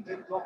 Thank you.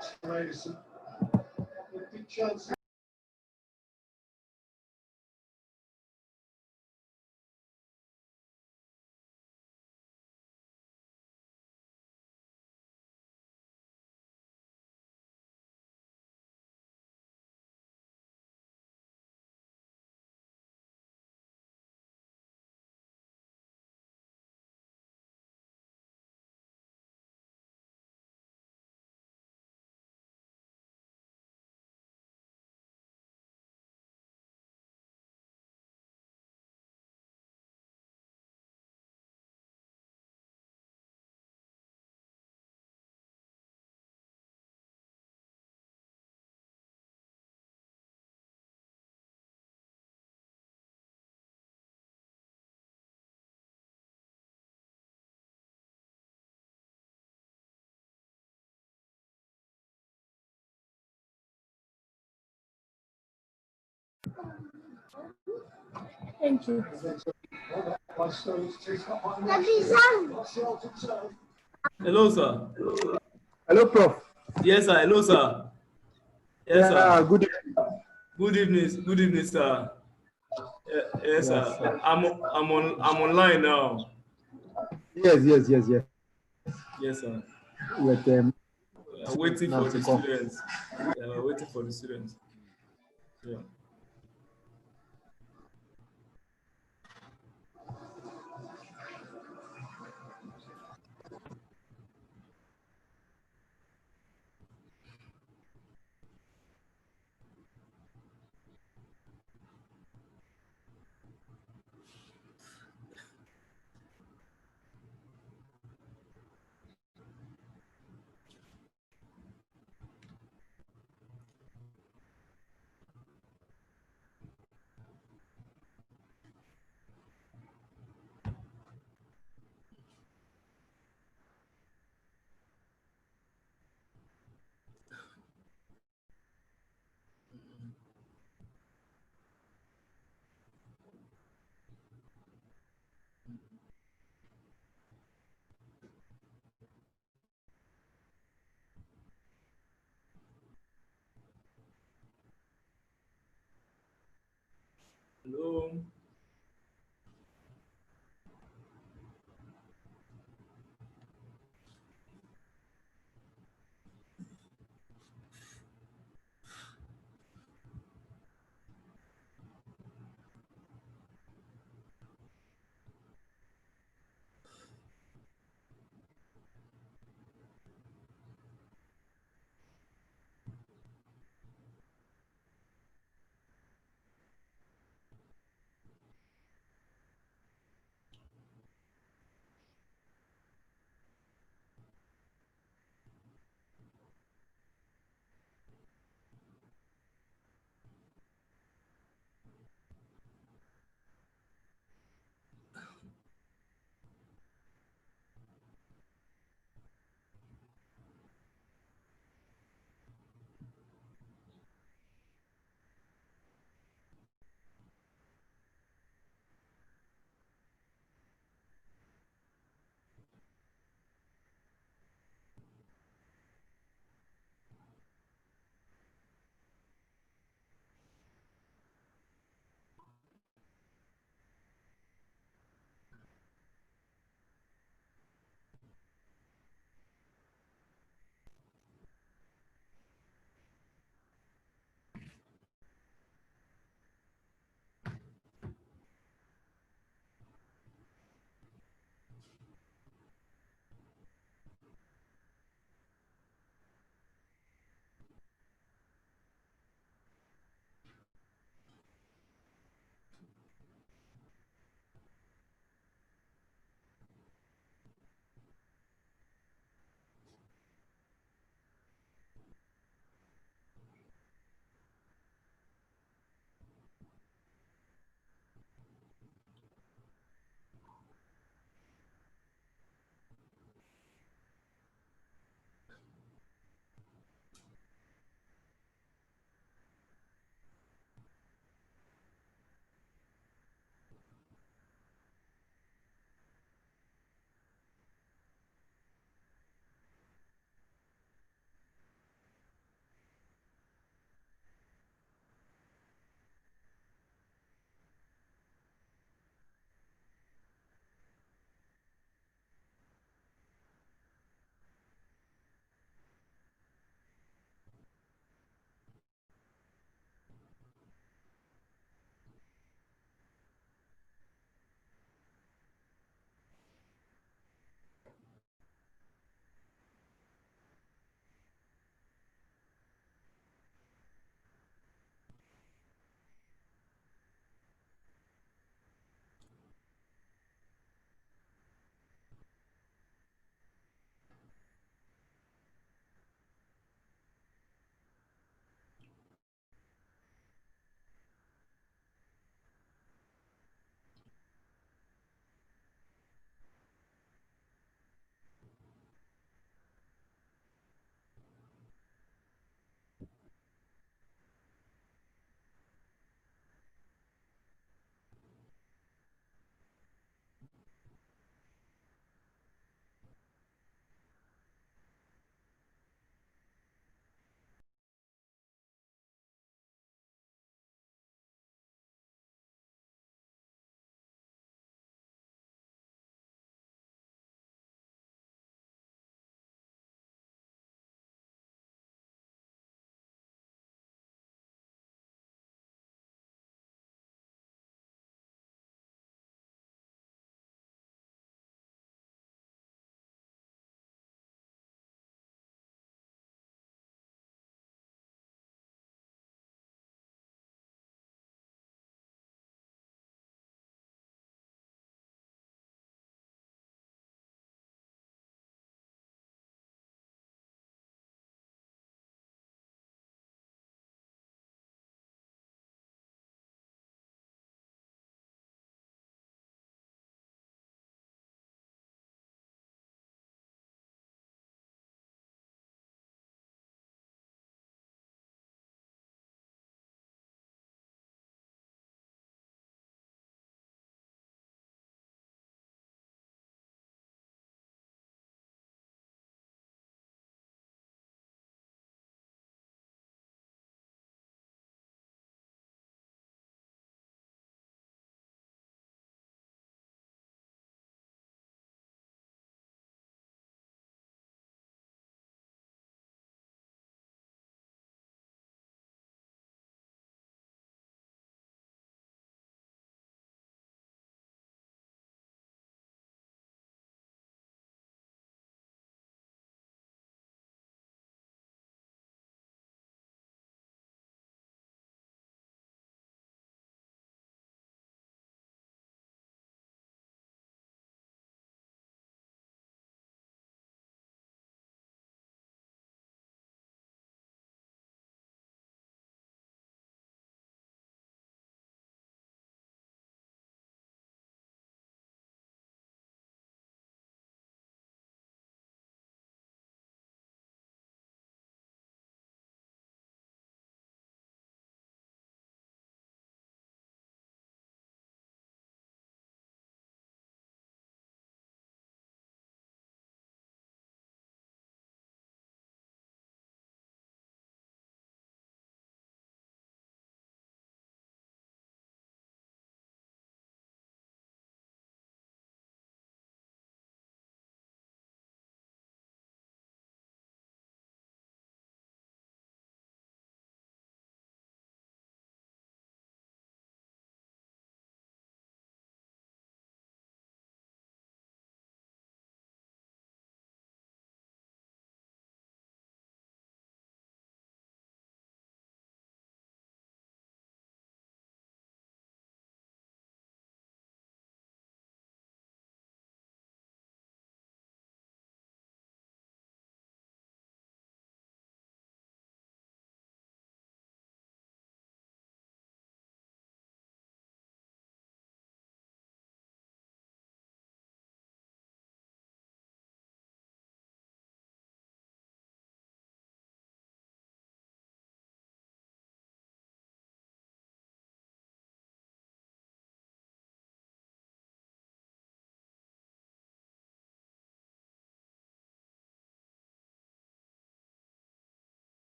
Hello, sir. Hello, Prof. Yes, sir. Hello, sir. Yes, Yeah, sir. good evening. Good evening. Good evening, sir. Yes, sir. Yes, sir. I'm online now. Yes. Yes, sir. With Waiting now for to the call. students. Waiting for the students. Yeah. Hello.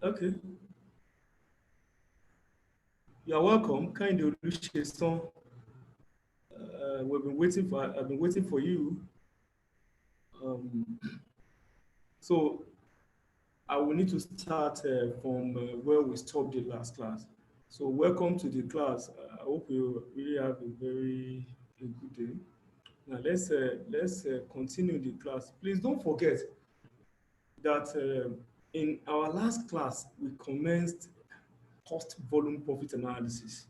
Okay. You're welcome. Kind of we've been waiting for. I've been waiting for you. Um, so I will need to start from where we stopped the last class. So welcome to the class. I hope you really have a good day. Now let's continue the class. Please don't forget that in our last class we commenced cost volume profit analysis.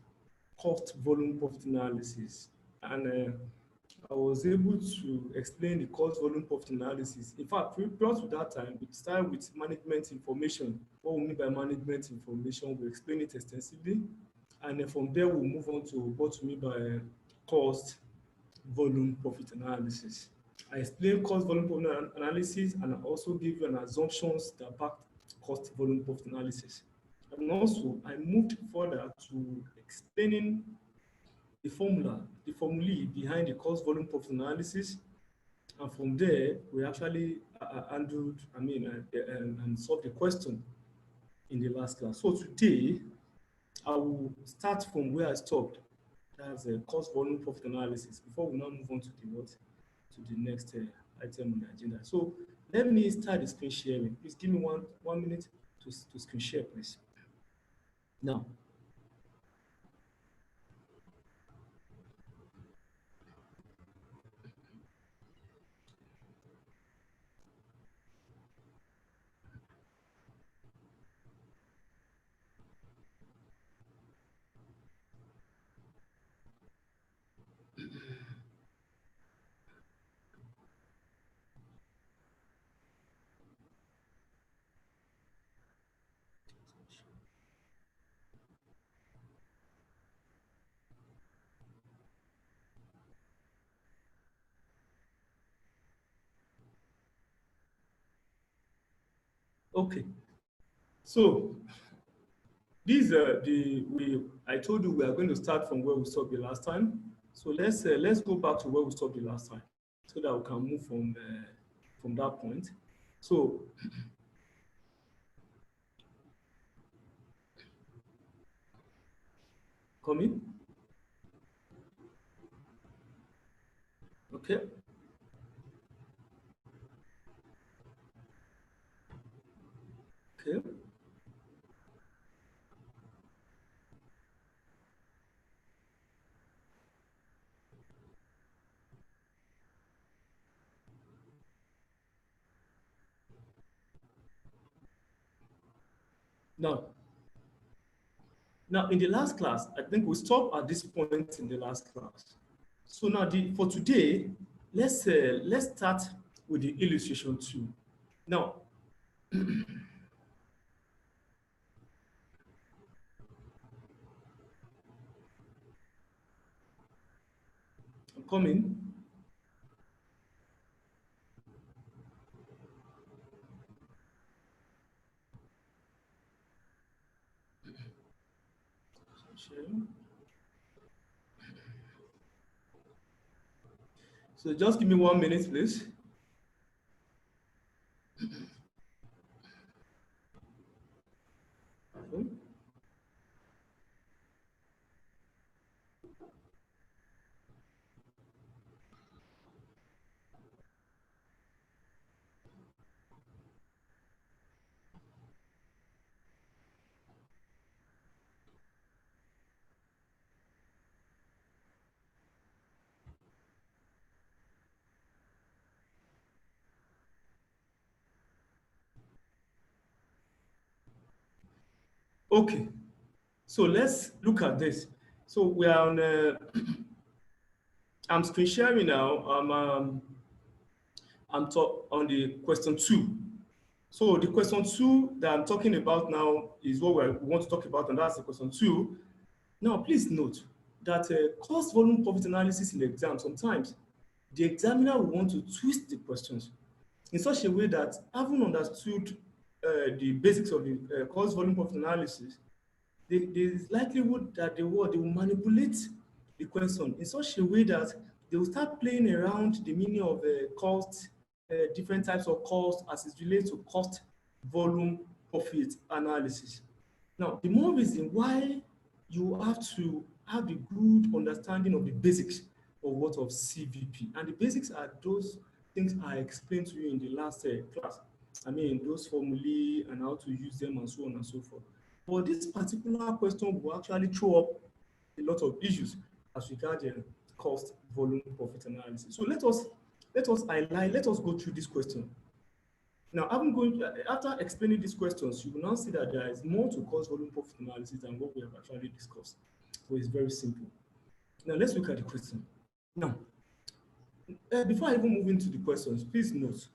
Cost volume profit analysis, and I was able to explain the cost volume profit analysis. In fact, prior to that time, we started with management information. What we mean by management information, we explain it extensively. And then from there, we'll move on to what we mean by cost volume profit analysis. I explain cost volume profit analysis, and I also give you an assumptions that back cost volume profit analysis. And also, I moved further to explaining the formula, the formulae behind the cost volume profit analysis. And from there, we actually handled, and solved the question in the last class. So today, I will start from where I stopped. That's a cost volume profit analysis before we now move on to the next item on the agenda. So let me start the screen sharing. Please give me one minute to screen share, please. Now, okay. So these are I told you we are going to start from where we stopped the last time. So let's go back to where we stopped the last time, so that we can move from that point. So come in. Okay. Okay. Now, now in the last class, I think we stopped at this point in the last class. So now for today, let's start with the illustration two. Now, I'm coming. So just give me 1 minute, please. Okay, so let's look at this. So we are on. I'm screen sharing now. I'm on the question two. So the question two that I'm talking about now is what we want to talk about, and that's the question two. Now, please note that cost volume profit analysis in the exam, sometimes the examiner will want to twist the questions in such a way that, having understood the basics of the cost volume profit analysis, there is likelihood that they will manipulate the question in such a way that they will start playing around the meaning of cost, different types of cost as it relates to cost volume profit analysis. Now, the more reason why you have to have a good understanding of the basics of what of CVP. And the basics are those things I explained to you in the last class. I mean, those formulae and how to use them and so on and so forth. But this particular question will actually throw up a lot of issues as regards cost, volume, profit analysis. So let us go through this question. Now, after explaining these questions, you will now see that there is more to cost volume profit analysis than what we have actually discussed. So it's very simple. Now, let's look at the question. Now, before I even move into the questions, please note,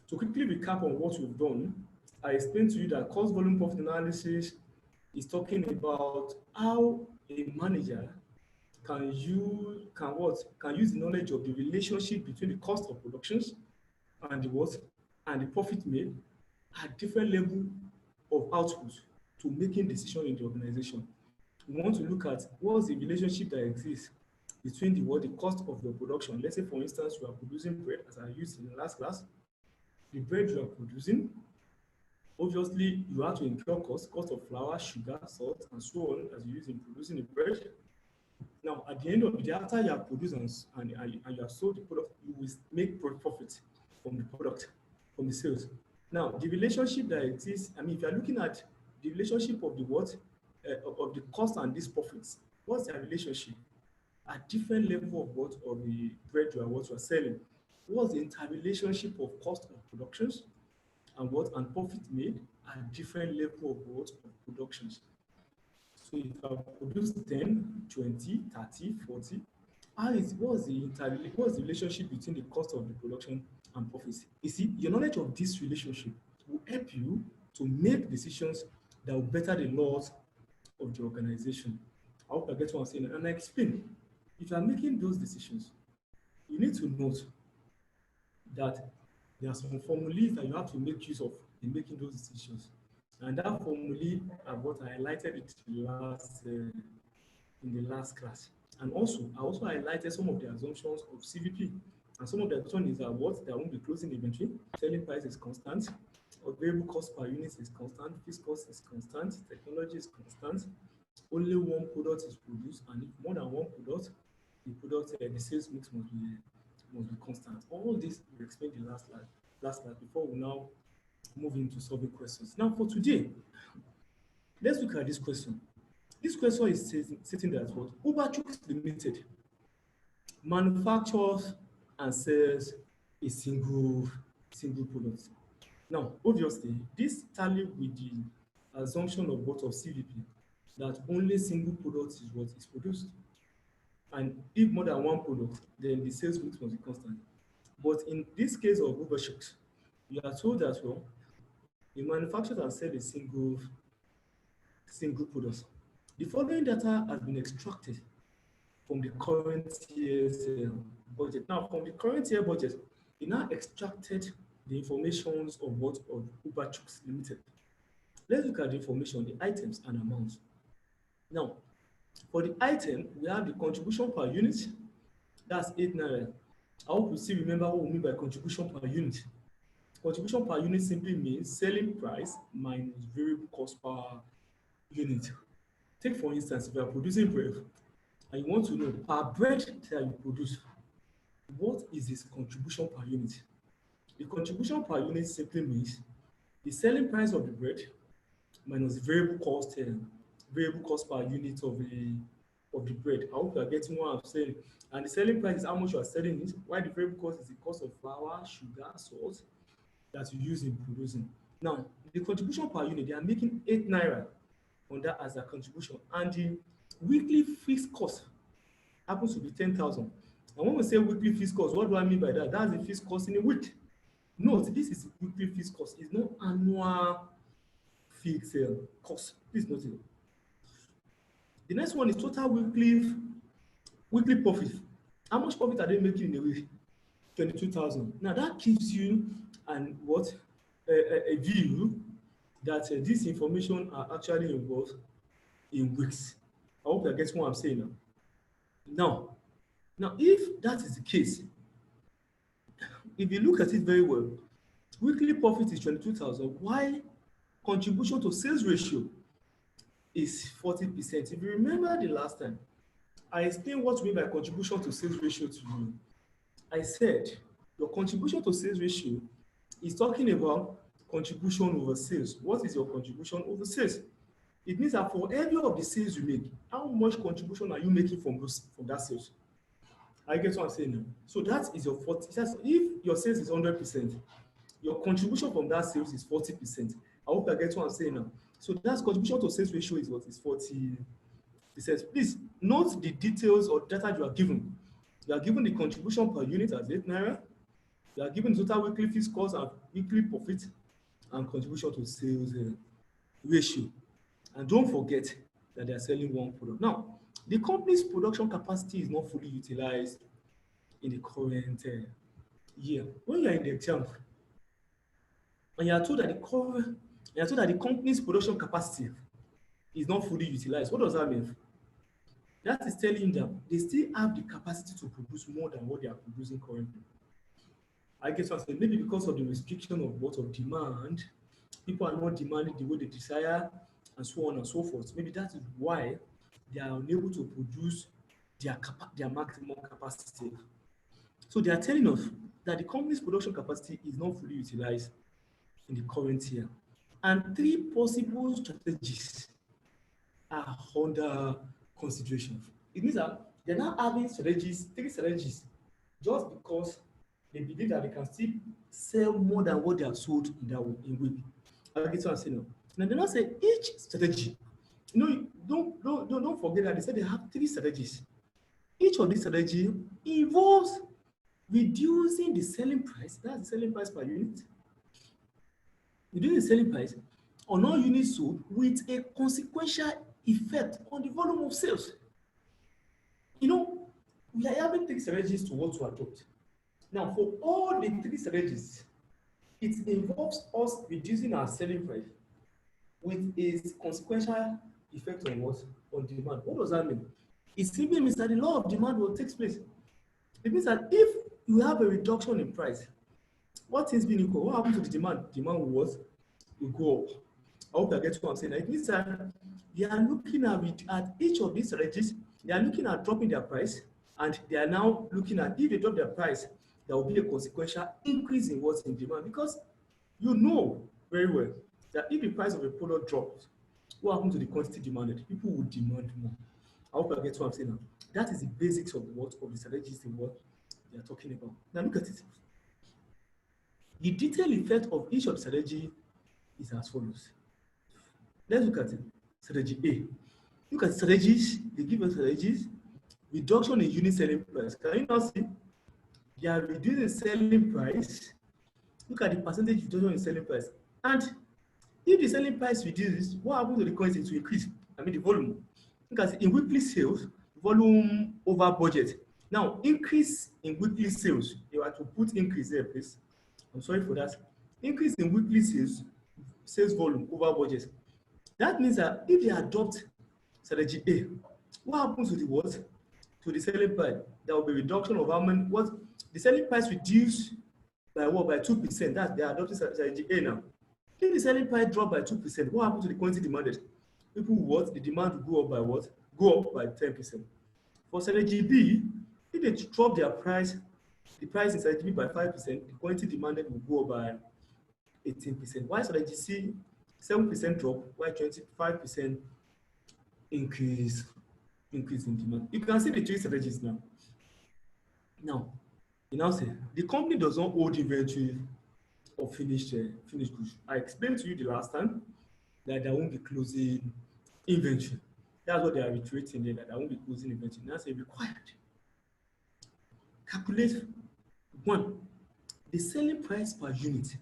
to quickly recap on what we've done, I explained to you that cost volume profit analysis is talking about how a manager can use the knowledge of the relationship between the cost of productions and the profit made at different level of output to making decisions in the organization. We want to look at what's the relationship that exists between the cost of your production. Let's say, for instance, you are producing bread, as I used in the last class. The bread you are producing, obviously, you have to incur cost of flour, sugar, salt, and so on, as you use in producing the bread. Now, at the end of the day, after you have produced and you have sold the product, you will make profit from the product, from the sales. Now, the relationship that exists, I mean, if you are looking at the relationship of of the cost and these profits, what's the relationship? At different level of the bread you are selling, what's the interrelationship of cost of productions and profit made at different level of productions? So if I produce 10, 20, 30, 40, what's the relationship between the cost of the production and profits? You see, your knowledge of this relationship will help you to make decisions that will better the laws of the organization. I hope I get what I'm saying. And I explain, if you are making those decisions, you need to note that there are some formulas that you have to make use of in making those decisions. And that formula are what I highlighted in the last class. And also, I also highlighted some of the assumptions of CVP. And some of the assumptions are what? There won't be closing inventory, selling price is constant, or variable cost per unit is constant, fixed cost is constant, technology is constant, only one product is produced, and if more than one product, the sales mix must be constant. All this we explained in the last class before we now move into solving questions. Now, for today, let's look at this question. This question is stating that what Uberchukwu Limited manufactures and sells a single product. Now, obviously, this tally with the assumption of what of CVP, that only single product is what is produced. And if more than one product, then the sales mix must be constant. But in this case of Uberchukwu, you are told that, well, the manufacturer has said a single product. The following data has been extracted from the current year's budget. Now, from the current year budget, we now extracted the information of Uberchukwu Limited. Let's look at the information, the items and amounts. Now, for the item, we have the contribution per unit. That's 8 naira. I hope you still remember what we mean by contribution per unit. Contribution per unit simply means selling price minus variable cost per unit. Take, for instance, if you are producing bread and you want to know per bread that you produce, what is this contribution per unit? The contribution per unit simply means the selling price of the bread minus variable cost per unit of the bread. I hope you are getting what I'm saying. And the selling price is how much you are selling it, while the variable cost is the cost of flour, sugar, salt that you use in producing. Now, the contribution per unit, they are making 8 naira on that as a contribution, and the weekly fixed cost happens to be 10,000. And when we say weekly fixed cost, what do I mean by that? That's the fixed cost in a week. Note, this is weekly fixed cost. It's not annual fixed cost. Please note it. The next one is total weekly profit. How much profit are they making in a week? 22,000. Now that gives you a view that this information are actually involved in weeks. I hope you get what I'm saying now. Now, if that is the case, if you look at it very well, weekly profit is 22,000. Why contribution to sales ratio is 40%. If you remember the last time, I explained what we mean by contribution to sales ratio to you. I said your contribution to sales ratio is talking about contribution over sales. What is your contribution over sales? It means that for every of the sales you make, how much contribution are you making from that sales? I get what I'm saying now. So that is your 40. If your sales is 100%, your contribution from that sales is 40%. I hope I get what I'm saying now. So that's contribution to sales ratio is what is 40%. Please note the details or data you are given. You are given the contribution per unit as 8 naira. You are given total weekly fixed cost and weekly profit and contribution to sales ratio. And don't forget that they are selling one product. Now, the company's production capacity is not fully utilized in the current year. When you are in the exam, and you are told that the company's production capacity is not fully utilized, what does that mean? That is telling them they still have the capacity to produce more than what they are producing currently. I guess what I'm saying, maybe because of the restriction of demand, people are not demanding the way they desire, and so on and so forth. Maybe that is why they are unable to produce their maximum capacity. So they are telling us that the company's production capacity is not fully utilized in the current year. And 3 possible strategies are under consideration. It means that they're not having 3 strategies, just because they believe that they can still sell more than what they have sold in week. I get what I'm saying now. Now they not say each strategy. Don't forget that they said they have 3 strategies. Each of these strategies involves reducing the selling price. That's the selling price per unit. Reducing the selling price on all units sold with a consequential effect on the volume of sales. We are having 3 strategies to what to adopt. Now, for all the 3 strategies, it involves us reducing our selling price with a consequential effect on what? On demand. What does that mean? It simply means that the law of demand will take place. It means that if you have a reduction in price, what is being equal? What happens to the demand? Demand will what? Will go up. I hope I get what I'm saying. It means that they are looking at each of these strategies, they are looking at dropping their price, and they are now looking at if they drop their price, there will be a consequential increase in what's in demand, because you know very well that if the price of a product drops, what happens to the quantity demanded? People will demand more. I hope I get what I'm saying now. That is the basics of the strategies in what they are talking about. Now look at it. The detailed effect of each of the strategy is as follows. Let's look at it. Strategy A. Look at strategies. They give us strategies. Reduction in unit selling price. Can you now see? They are reducing selling price. Look at the percentage reduction in selling price. And if the selling price reduces, what happens to the quantity to increase? The volume. Look at it. In weekly sales, volume over budget. Now, increase in weekly sales. You have to put increase there, please. I'm sorry for that. Increase in weekly sales volume over budget. That means that if they adopt strategy A, what happens to the what? To the selling price? There will be reduction of how many, what? The selling price reduced by what? By 2%. That's they are adopting strategy A now. If the selling price drop by 2%, what happens to the quantity demanded? People what? The demand will go up by what? Go up by 10%. For strategy B, if they drop their price, the price in strategy B by 5%, the quantity demanded will go up by 18%. Why strategy C, 7% drop, why 25% increase in demand? You can see the 3 strategies now. Now, you now say the company does not hold inventory of finished goods. I explained to you the last time that there won't be closing inventory. That's what they are reiterating there, that there won't be closing inventory. Now say required. Calculate 1, the selling price per unit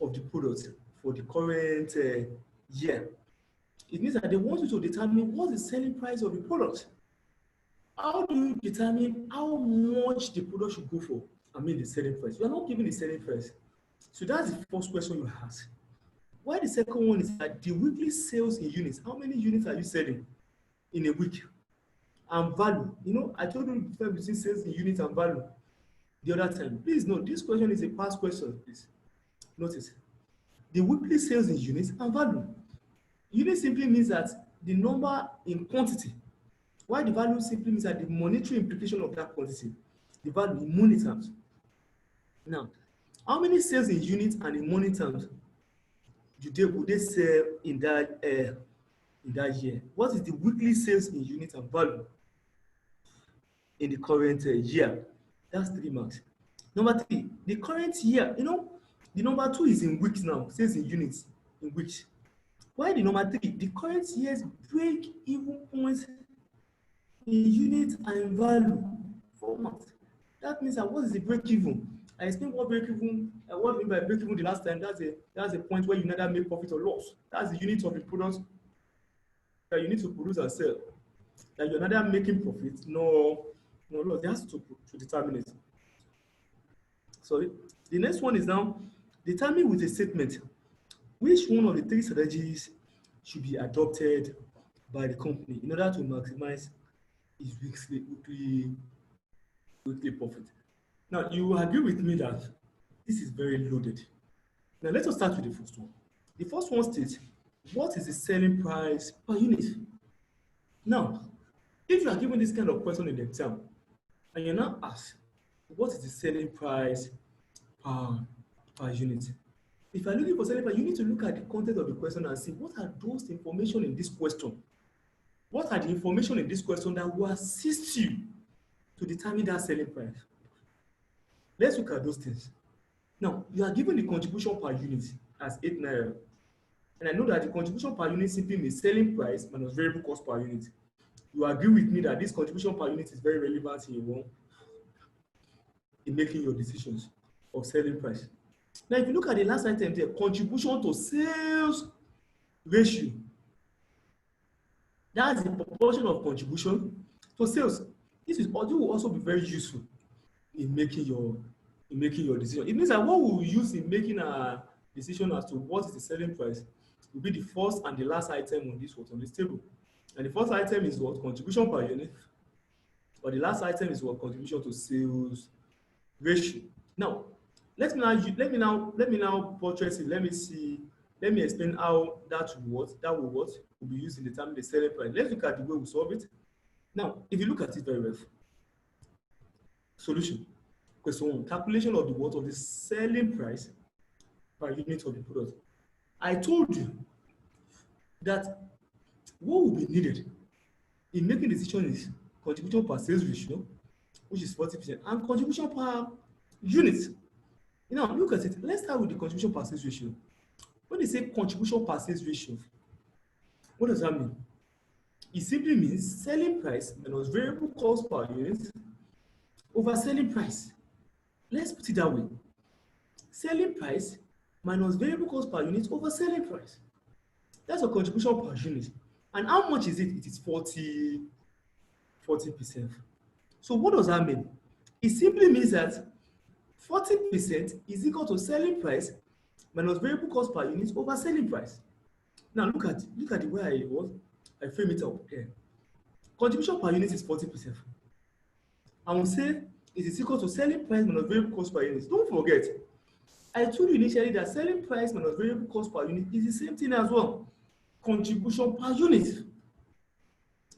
of the product for the current year. It means that they want you to determine what's the selling price of the product. How do you determine how much the product should go for? The selling price. You are not giving the selling price. So that's the first question you ask. Why the second one is that the weekly sales in units. How many units are you selling in a week? And value. I told you the difference between sales in units and value the other time. Please note, this question is a past question, please. Notice. the weekly sales in units and value. Unit simply means that the number in quantity, while the value simply means that the monetary implication of that quantity, the value in money terms. Now, how many sales in units and in money terms would they sell in that year? What is the weekly sales in units and value in the current year? That's 3 marks. Number 3, the current year, the number 2 is in weeks now, sales in units in weeks. While the number 3, the current year's break-even points in units and in value 4 marks. That means that what is the break-even? I explained what break-even, what I mean by break-even the last time. That's a point where you neither make profit or loss. That's the unit of the product that you need to produce and sell. That you're neither making profit nor loss. They have to determine it. So the next one is now determine with a statement which one of the 3 strategies should be adopted by the company in order to maximize its weekly profit. Now, you agree with me that this is very loaded. Now, let us start with the first one. The first one states, what is the selling price per unit? Now, if you are given this kind of question in the exam, and you're now asked, what is the selling price per unit? If you're looking for selling price, you need to look at the content of the question and see what are those information in this question. What are the information in this question that will assist you to determine that selling price? Let's look at those things. Now, you are given the contribution per unit as 8 naira. And I know that the contribution per unit simply means selling price minus variable cost per unit. You agree with me that this contribution per unit is very relevant in making your decisions of selling price. Now, if you look at the last item there, contribution to sales ratio, that's the proportion of contribution to sales. This will also be very useful in making your decision. It means that what we will use in making a decision as to what is the selling price will be the first and the last item on this table. And the first item is what? Contribution per unit. Or the last item is what? Contribution to sales ratio. Now, let me now portrait it. Let me explain how that will be used in determining the selling price. Let's look at the way we solve it. Now, if you look at it very well, solution. Question 1, calculation of the selling price per unit of the product. I told you that what will be needed in making the decision is contribution per sales ratio, which is 40%, and contribution per unit. Now, look at it. Let's start with the contribution per sales ratio. When they say contribution per sales ratio, what does that mean? It simply means selling price minus variable cost per unit over selling price. Let's put it that way. Selling price minus variable cost per unit over selling price. That's a contribution per unit. And how much is it? It is 40%. So what does that mean? It simply means that 40% is equal to selling price minus variable cost per unit over selling price. Now look at the way I frame it up here. Contribution per unit is 40%. I will say it is equal to selling price minus variable cost per unit. Don't forget, I told you initially that selling price minus variable cost per unit is the same thing as well. Contribution per unit.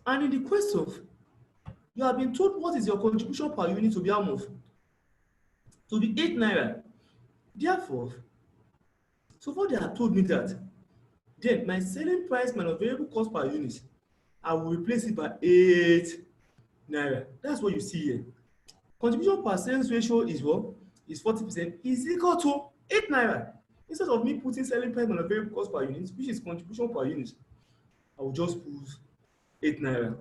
And in the question, you have been told what is your contribution per unit to be how much? To be 8 naira. Therefore, so far they have told me that then my selling price minus variable cost per unit, I will replace it by 8 naira. That's what you see here. Contribution per sales ratio is what? Is 40%, is equal to 8 naira. Instead of me putting selling price minus variable cost per unit, which is contribution per unit, I will just put 8 naira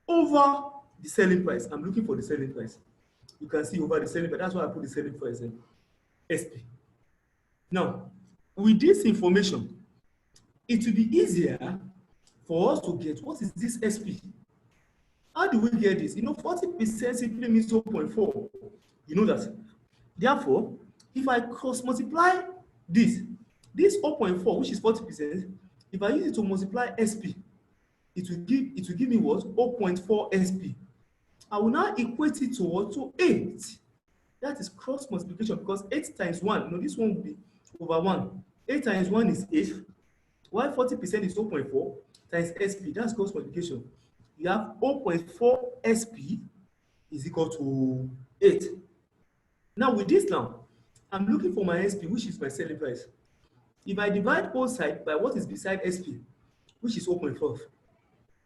over the selling price. I'm looking for the selling price. You can see over the selling price. That's why I put the selling price in SP. Now, with this information, it will be easier for us to get what is this SP. How do we get this? 40% simply means 0.4. You know that. Therefore, if I cross multiply this 0.4, which is 40%, if I use it to multiply SP, it will give me what? 0.4 SP. I will now equate it to what? To 8. That is cross multiplication because 8 times 1. This one will be over 1. 8 times 1 is 8. While 40% is 0.4 times SP, that's cross multiplication. You have 0.4 SP is equal to 8. Now with this now, I'm looking for my SP, which is my selling price. If I divide both sides by what is beside SP, which is 0.4,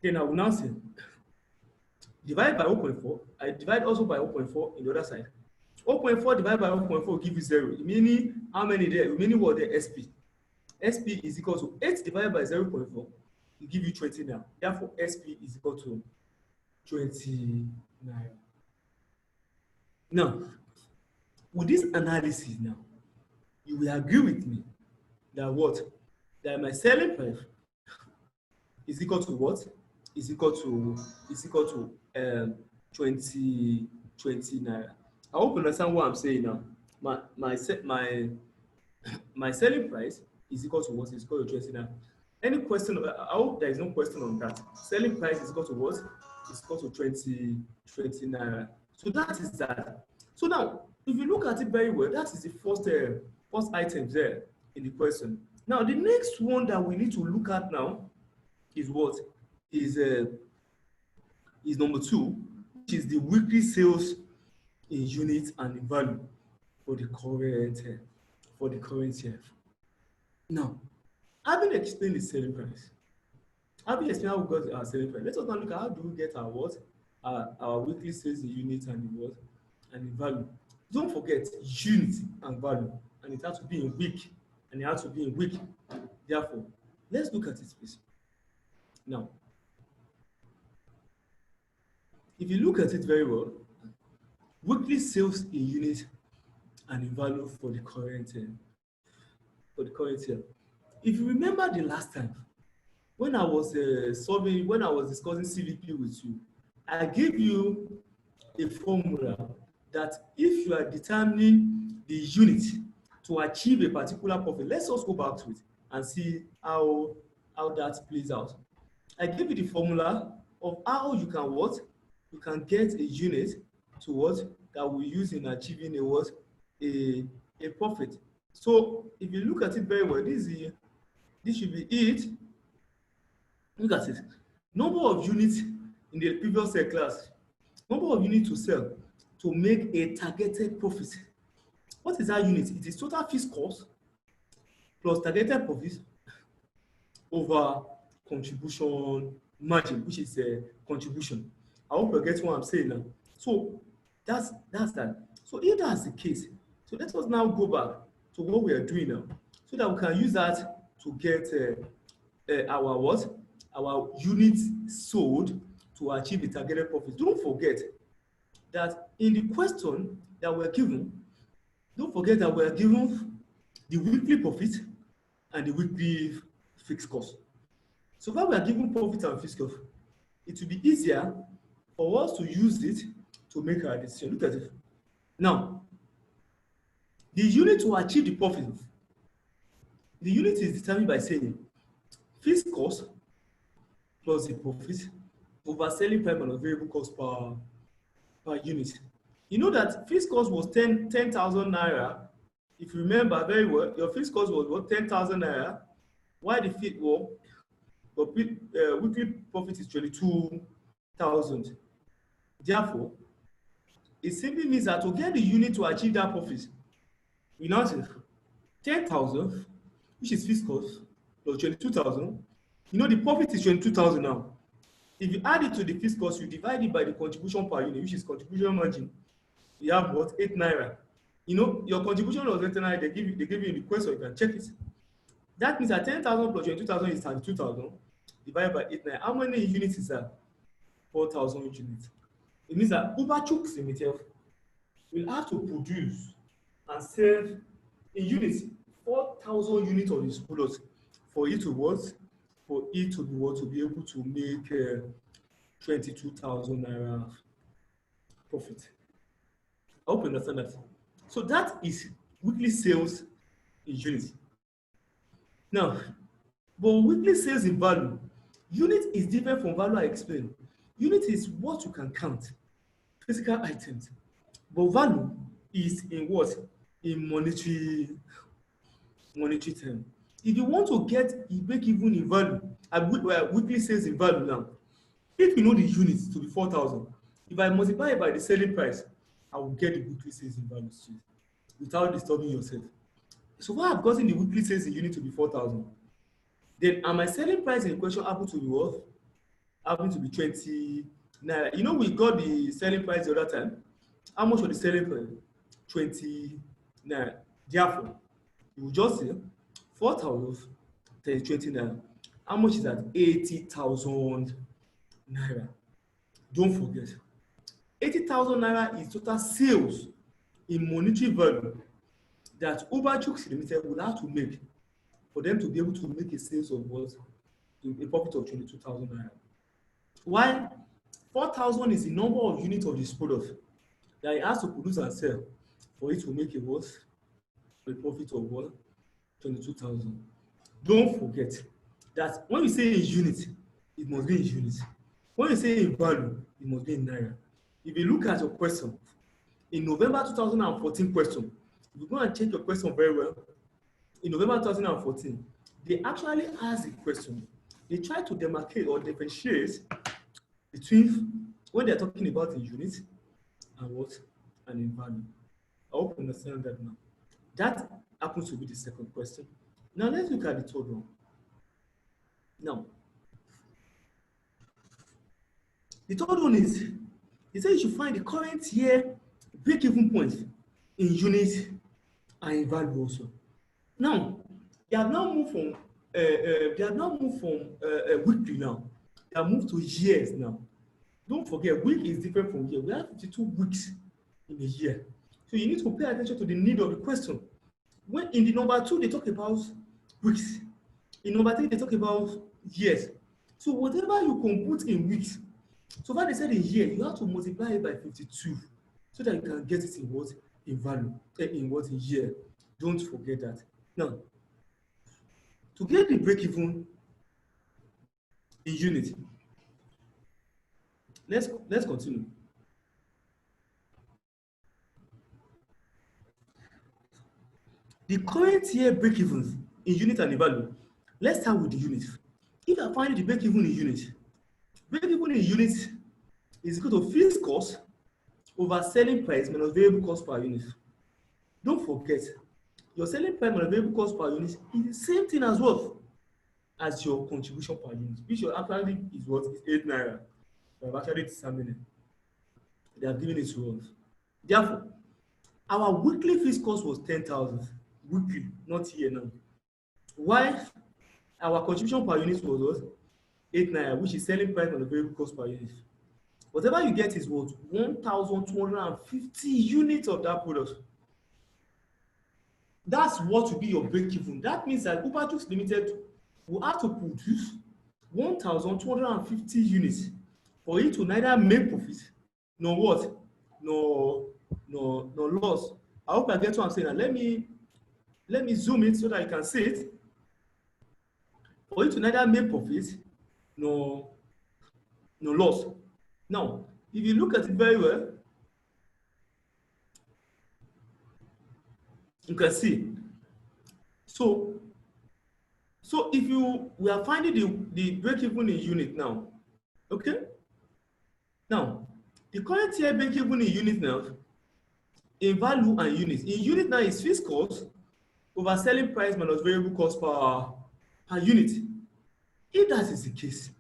then I will now say divide by 0.4, I divide also by 0.4 in the other side. 0.4 divided by 0.4 will give you 0, meaning how many there? Meaning what there? SP. SP is equal to 8 divided by 0.4 will give you 20 now. Therefore, SP is equal to 20 naira. Now, with this analysis now, you will agree with me that what? That my selling price is equal to what? Is equal to 20 naira. I hope you understand what I'm saying now. My selling price is equal to what? Is equal to 20 naira. Any question? I hope there is no question on that. Selling price is equal to what? Is equal to 20 naira. So that is that. So now, if you look at it very well, that is the first item there in the question. Now, the next one that we need to look at now is what? Is number 2, which is the weekly sales in units and in value for the current year. Now, having explained the selling price, having explained how we got our selling price, let us now look at how do we get our what? Our weekly sales in units and in what? And in value. Don't forget unit and value, and it has to be in week, and it has to be in week. Therefore, let's look at it, please. Now, if you look at it very well, weekly sales in unit and in value for the current year. If you remember the last time when I was discussing CVP with you, I gave you a formula that if you are determining the unit to achieve a particular profit, let's just go back to it and see how that plays out. I gave you the formula of how you can what? You can get a unit to what? That we use in achieving a what? A profit. So if you look at it very well, this should be it. Look at it. Number of units in the previous class. Number of units to sell to make a targeted profit. What is that unit? It is total fixed cost plus targeted profit over contribution margin, which is a contribution. I hope you get what I'm saying now. So that's that. So if that's the case, so let us now go back to what we are doing now, so that we can use that to get our what? Our units sold to achieve the targeted profit. Don't forget that in the question that we're given, don't forget that we're given the weekly profit and the weekly fixed cost. So when we are given profit and fixed cost, it will be easier for us to use it to make our decision. Look at it. Now, the unit to achieve the profit, the unit is determined by saying fixed cost plus the profit over selling price minus variable cost per unit. You know that fixed cost was 10,000 naira. If you remember very well, your fixed cost was what? 10,000 naira. Why the weekly profit is 22,000. Therefore, it simply means that to get the unit to achieve that profit, we now say 10,000, which is fixed cost, plus 22,000. You know the profit is 22,000 now. If you add it to the fixed cost, you divide it by the contribution per unit, which is contribution margin. You have what? 8 naira. You know, your contribution was 8 naira, they give you in the question, you can check it. That means that 10,000 plus 22,000 is 32,000 divided by 8 naira. How many units is that? 4,000 units. It means that Ubachuk Limited will have to produce and sell in units 4,000 units of this product for it to what? For it to be what? To be able to make 22,000 naira profit. I hope you understand that. So that is weekly sales in units. Now, but weekly sales in value, unit is different from value I explained. Unit is what you can count, physical items. But value is in what? In monetary monetary term. If you want to get a break even in value, weekly sales in value now, if you know the units to be 4,000, if I multiply it by the selling price, I will get the weekly sales in value straight without disturbing yourself. So far I've gotten the weekly sales in unit to be 4,000. Then and my selling price in question happen to be what? Happen to be 20 naira. You know, we got the selling price the other time. How much was the selling price? 20 naira. Therefore, you will just say 4,000 times 20 naira. How much is that? 80,000 naira. Don't forget, 80,000 naira is total sales in monetary value that Uber Limited will have to make for them to be able to make a sales of what? A profit of 22,000 naira. While 4,000 is the number of units of this product that it has to produce and sell for it to make a what? A profit of what? 22,000. Don't forget that when we say in unit, it must be in unit. When you say in value, it must be in naira. If you look at your question, in November 2014 question, if you go and check your question very well, in November 2014, they actually asked the question. They try to demarcate or differentiate between when they're talking about in unit and what? And in value. I hope you understand that now. That happens to be the second question. Now let's look at the third one. Now, the third one is, he said you should find the current year break-even point in unit and in value also. Now, they have now moved from weekly now. They have moved to years now. Don't forget, week is different from year. We have 52 weeks in a year. So you need to pay attention to the need of the question. When in the number 2, they talk about weeks. In number 3, they talk about years. So whatever you can put in weeks, so far they said in year, you have to multiply it by 52 so that you can get it in what? In value. In what? In year. Don't forget that. Now, to get the break-even in unit, let's continue. The current year break-evens in unit and in value. Let's start with the unit. If I find the break-even in unit is equal to fixed cost over selling price minus variable cost per unit. Don't forget, your selling price minus variable cost per unit is the same thing as what? As your contribution per unit, which your actually is what? Is 8 naira. They have actually determined it. They have given it to us. Therefore, our weekly fixed cost was 10,000 weekly, not here now. While our contribution per unit was what? 8 naira, which is selling price on the variable cost per unit. Whatever you get is what? 1,250 units of that product. That's what will be your break-even. That means that Uber Limited will have to produce 1,250 units for it to neither make profit nor what? Nor loss. I hope I get what I'm saying. And let me zoom in so that you can see it. For it to neither make profit nor loss. Now, if you look at it very well, you can see. So if we are finding the break-even in unit now, okay? Now, the current year break-even in unit now, in value and units. In unit now is fixed cost over selling price minus variable cost per unit. If that is the case,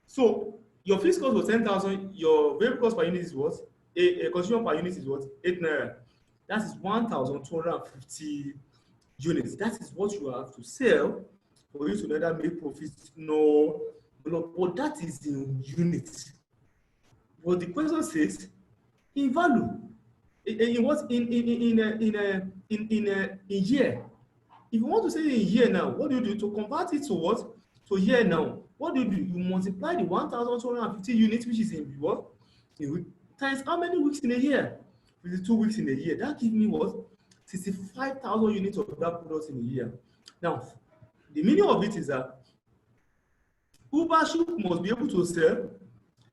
so your fixed cost was 10,000, your variable cost per unit is what? A consumer per unit is what? 8 naira. That is 1,250 units. That is what you have to sell for you to neither make profits nor, but that is in units. But the question says in value. In what? In year. If you want to say in year now, what do you do to convert it to what? To year now. What do? You multiply the 1,250 units, which is in what? In week, times how many weeks in a year? 52 weeks in a year. That gives me what? 65,000 units of that product in a year. Now, the meaning of it is that Uber must be able to sell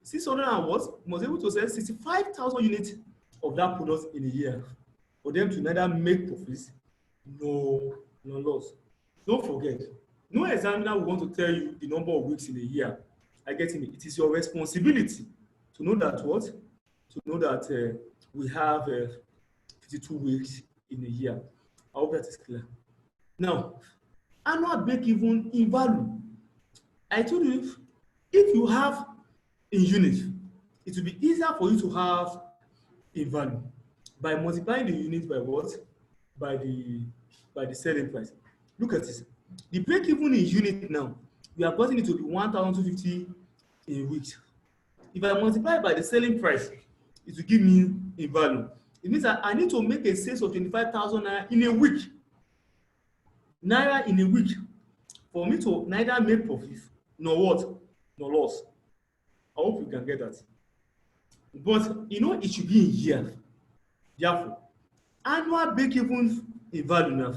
600 and what? Must be able to sell 65,000 units of that product in a year for them to neither make profits nor no loss. Don't forget, no examiner will want to tell you the number of weeks in a year. I get it. It is your responsibility to know that what? To know that we have 52 weeks in a year. I hope that is clear. Now, annual break-even in value. I told you if you have in units, it will be easier for you to have in value by multiplying the unit by what? By the selling price. Look at this. The break-even in unit now, we are getting it to be 1,250 in weeks. If I multiply by the selling price, it will give me a value. It means that I need to make a sales of 25,000 naira in a week. Naira in a week for me to neither make profit nor what? Nor loss. I hope you can get that. But you know, it should be in years. Therefore, annual break-even in value now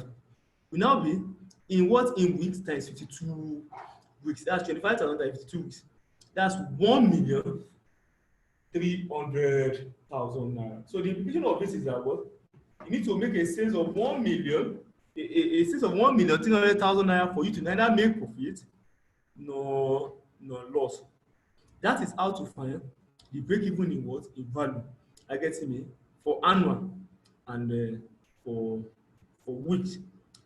will now be in what? In weeks times 52 weeks. That's 25,000 times 52 weeks. That's 1,300,000 naira. So the implication of this is that what? You need to make a sales of 1 million, a sales of 1,300,000 naira for you to neither make profit nor loss. That is how to find the break-even in what? In value. I get me for annual and for weeks,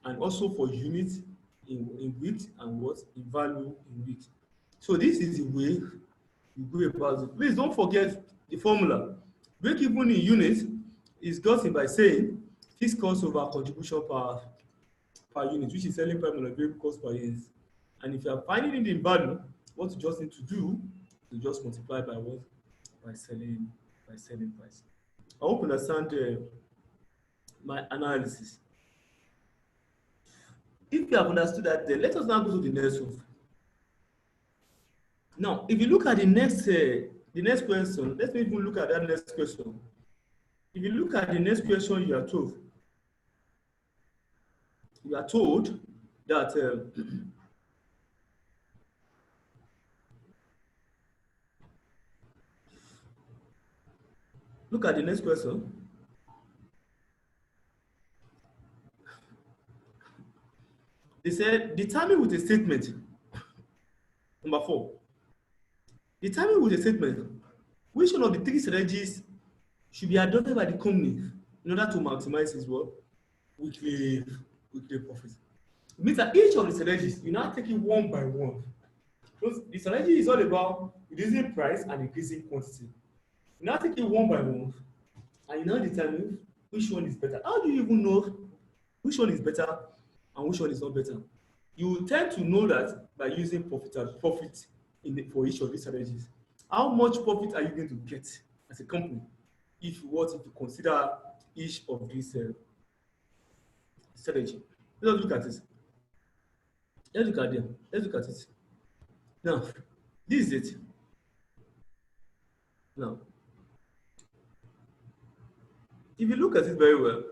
and also for units in weeks and what? In value in weeks. So this is the way you go about it. Please don't forget the formula. Break-even in units is gotten by saying fixed cost over contribution per unit, which is selling price minus variable cost per unit. And if you are finding it in value, what you just need to do is just multiply by what? By selling price. I hope you understand my analysis. If you have understood that, then let us now go to the next one. Now, if you look at the next question, let's even look at that next question. If you look at the next question, you are told that look at the next question. They said, determine with a statement. Number 4. Determine with a statement which one of the 3 strategies should be adopted by the company in order to maximize its what? Weekly profits. It means that each of the strategies, you now take it one by one. Because the strategy is all about reducing price and increasing quantity. You now take it one by one, and you now determine which one is better. How do you even know which one is better and which one is not better? You tend to know that by using profit for each of these strategies. How much profit are you going to get as a company if you consider each of these strategy? Let's look at this. Let's look at them. Let's look at it. Now, this is it. Now, if you look at it very well,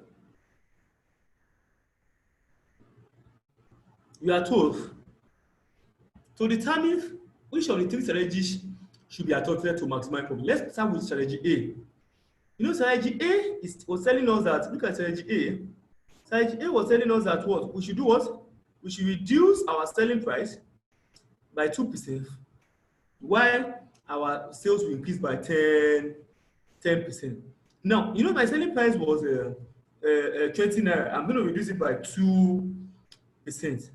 you are told to determine which of the 3 strategies should be adopted to maximize profit. Let's start with strategy A. You know, strategy A was telling us that, look at strategy A. Strategy A was telling us that what? We should do what? We should reduce our selling price by 2%, while our sales will increase by 10%. Now, you know, my selling price was 20 naira. I'm going to reduce it by 2%.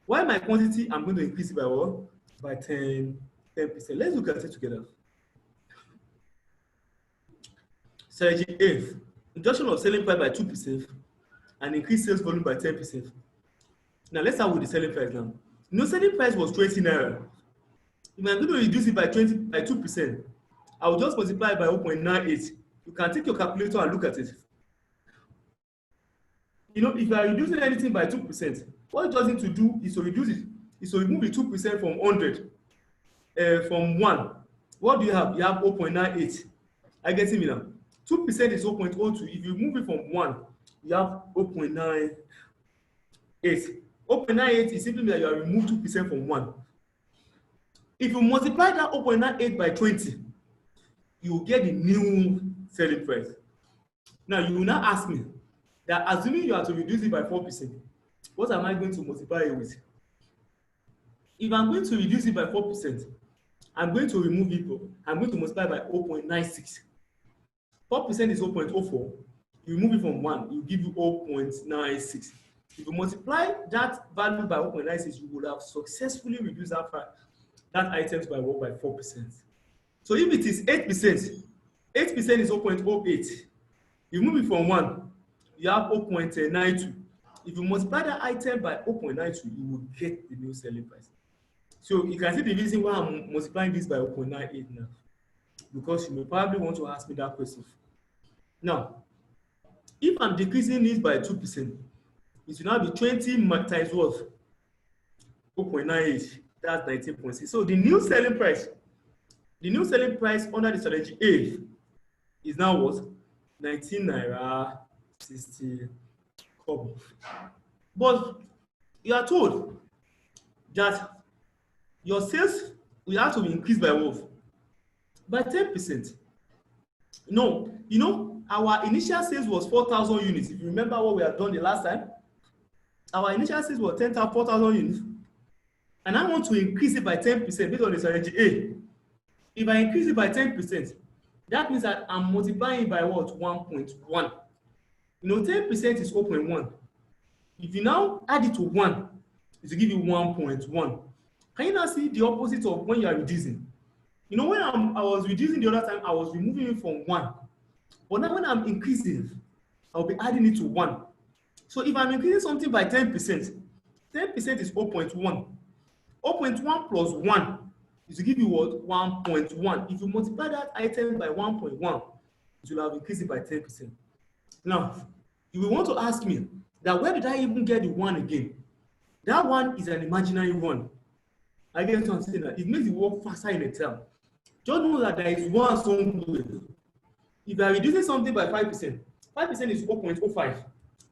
While my quantity, I'm going to increase it by what? By 10%. Let's look at it together. Strategy A, reduction of selling price by 2% and increase sales volume by 10%. Now let's start with the selling price now. You know, selling price was 20 naira. If I'm going to reduce it by 2%, I will just multiply by 0.98. You can take your calculator and look at it. You know, if you are reducing anything by 2%, what you just need to do is to reduce it. Is to remove the 2% from 100. From 1. What do you have? You have 0.98. I get me now. 2% is 0.02. If you move it from 1, you have 0.98. 0.98 is simply that you have removed 2% from 1. If you multiply that 0.98 by 20, you will get the new selling price. Now, you will now ask me that assuming you are to reduce it by 4%, what am I going to multiply it with? If I'm going to reduce it by 4%, I'm going to remove it. I'm going to multiply by 0.96. 4% is 0.04. You remove it from 1, it will give you 0.96. If you multiply that value by 0.96, you would have successfully reduced that items by what? By 4%. So if it is 8%, 8% is 0.08. You remove it from 1, you have 0.92. If you multiply that item by 0.92, you will get the new selling price. So you can see the reason why I'm multiplying this by 0.98 now, because you may probably want to ask me that question. Now, if I'm decreasing this by 2%, it will now be 20 times what? 0.98. That's 19.6. So the new selling price under the strategy A is now what? 19 naira 60 kobo. But you are told that your sales will have to be increased by what? By 10%. No, you know, our initial sales was 4,000 units. If you remember what we had done the last time, our initial sales was 4,000 units. And I want to increase it by 10% based on the strategy A. If I increase it by 10%, that means that I'm multiplying by what? 1.1. You know, 10% is 0.1. If you now add it to 1, it will give you 1.1. Can you now see the opposite of when you are reducing? You know, when I was reducing the other time, I was removing it from 1. But now when I'm increasing, I'll be adding it to 1. So if I'm increasing something by 10%, 10% is 0.1. 0.1 plus 1 is to give you what? 1.1. If you multiply that item by 1.1, it will have increased it by 10%. Now, you will want to ask me that where did I even get the 1 again? That 1 is an imaginary 1. I get what I'm saying. That it makes it work faster in Excel. Just know that there is 1 somewhere. If you are reducing something by 5%, 5% is 0.05.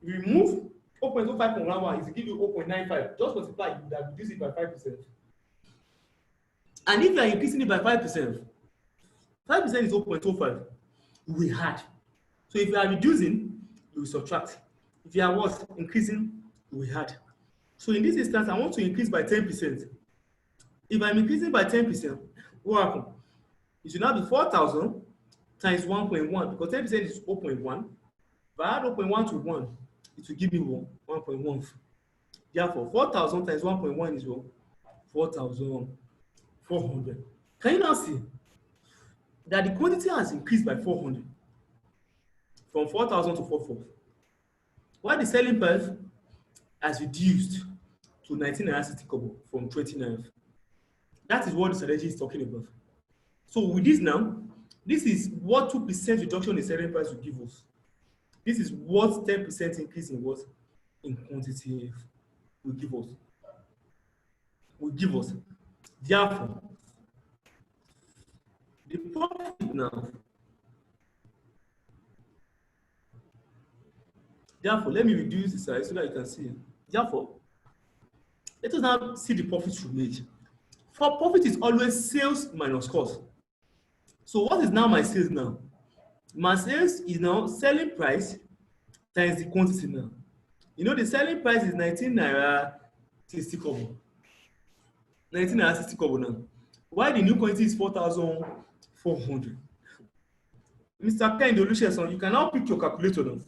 If you remove 0.05 from 1, it will give you 0.95. Just multiply, you would have reduced it by 5%. And if you are increasing it by 5%, 5% is 0.05. You will add. So if you are reducing, you will subtract. If you are what? Increasing, you will add. So in this instance, I want to increase by 10%. If I'm increasing by 10%, what happens? It should now be 4,000 times 1.1, because 10% is 0.1. If I add 0.1 to 1, it will give me 1.1. Therefore, 4,000 times 1.1 is what? 4,400. Can you now see that the quantity has increased by 400 from 4,000 to 4,400, while the selling price has reduced to 19.60 kobo from 20 naira. That is what the strategy is talking about. So with this now, this is what 2% reduction in selling price will give us. This is what 10% increase in what? In quantity will give us. Therefore, the profit now. Therefore, let me reduce the size so that you can see. Therefore, let us now see the profits we made. For profit is always sales minus cost. So what is now my sales now? My sales is now selling price times the quantity now. You know the selling price is 19 naira 60 kobo. 19 naira 60 kobo now. Why the new quantity is 4,400? Mr. Ken Olusegun, you can now pick your calculator now.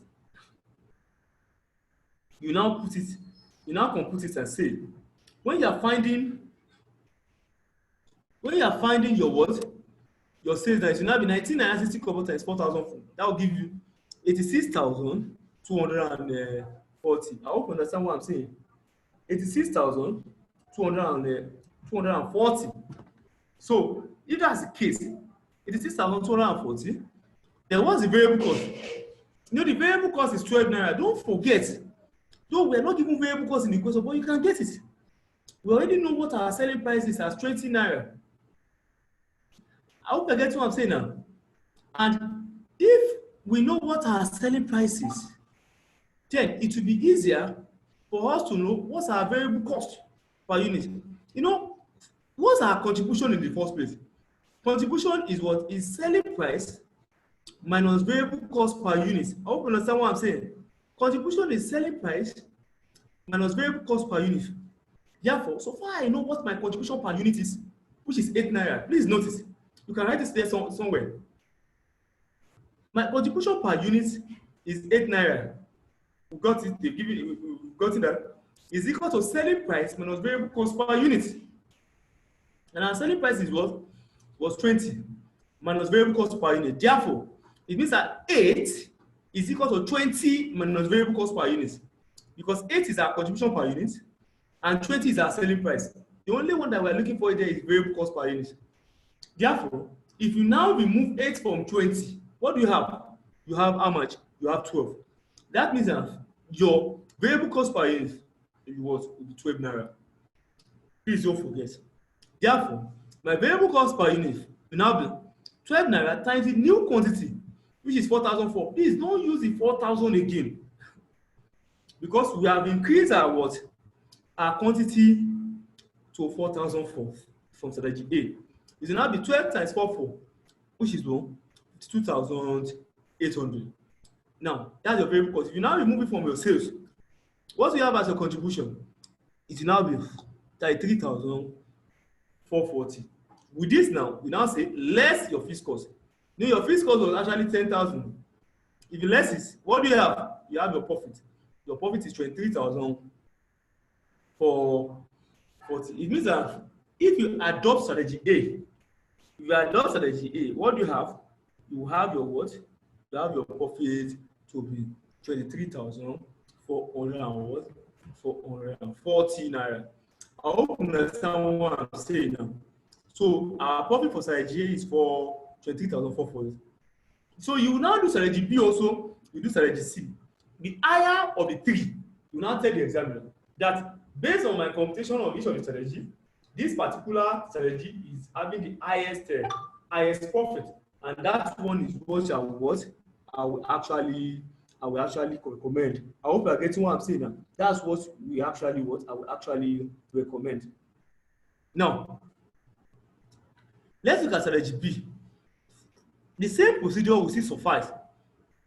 You now compute it and say, when you are finding your what? Your sales now, it will now be 19,960 kobo times 4,000. That will give you 86,240. I hope you understand what I'm saying. 86,240. So if that's the case, 86,240, then what's the variable cost? You know the variable cost is 12 naira. Don't forget. Though we're not giving variable cost in the equation, but you can get it. We already know what our selling price is as 20 naira. I hope you get what I'm saying now. And if we know what our selling price is, then it will be easier for us to know what's our variable cost per unit. You know, what's our contribution in the first place? Contribution is what is selling price minus variable cost per unit. I hope you understand what I'm saying. Contribution is selling price minus variable cost per unit. Therefore, so far I know what my contribution per unit is, which is 8 naira. Please notice, you can write this there somewhere. My contribution per unit is 8 naira. We got it, they've given it, we've gotten that. Is equal to selling price minus variable cost per unit. And our selling price is what? Was 20 minus variable cost per unit. Therefore, it means that 8 is equal to 20 minus variable cost per unit. Because 8 is our contribution per unit and 20 is our selling price. The only one that we're looking for there is variable cost per unit. Therefore, if you now remove 8 from 20, what do you have? You have how much? You have 12. That means that your variable cost per unit will be 12 naira. Please don't forget. Therefore, my variable cost per unit will now be 12 naira times the new quantity, which is 4,004. Please don't use the 4,000 again, because we have increased our what? Our quantity to 4,004 from strategy A. It will now be 12 times 44, which is 2,800. Now, that's your variable cost. If you now remove it from your sales, what you have as your contribution? It will now be 33,440. With this now, we now say less your fixed cost. You know, your fixed cost was actually 10,000. If you less it, what do you have? You have your profit. Your profit is 23,440. It means that if you adopt strategy A, what do you have? You have your what? You have your profit to be 23,440 naira. I hope you understand what I'm saying now. So our profit for strategy A is for 23,440. So you will now do strategy B also, you do strategy C. The higher of the three, you now tell the examiner that based on my computation of each of the strategy, this particular strategy is having the highest profit, and that one is what I will actually recommend. I hope you are getting what I'm saying now. That's what I will actually recommend. Now, let's look at strategy B. The same procedure will still suffice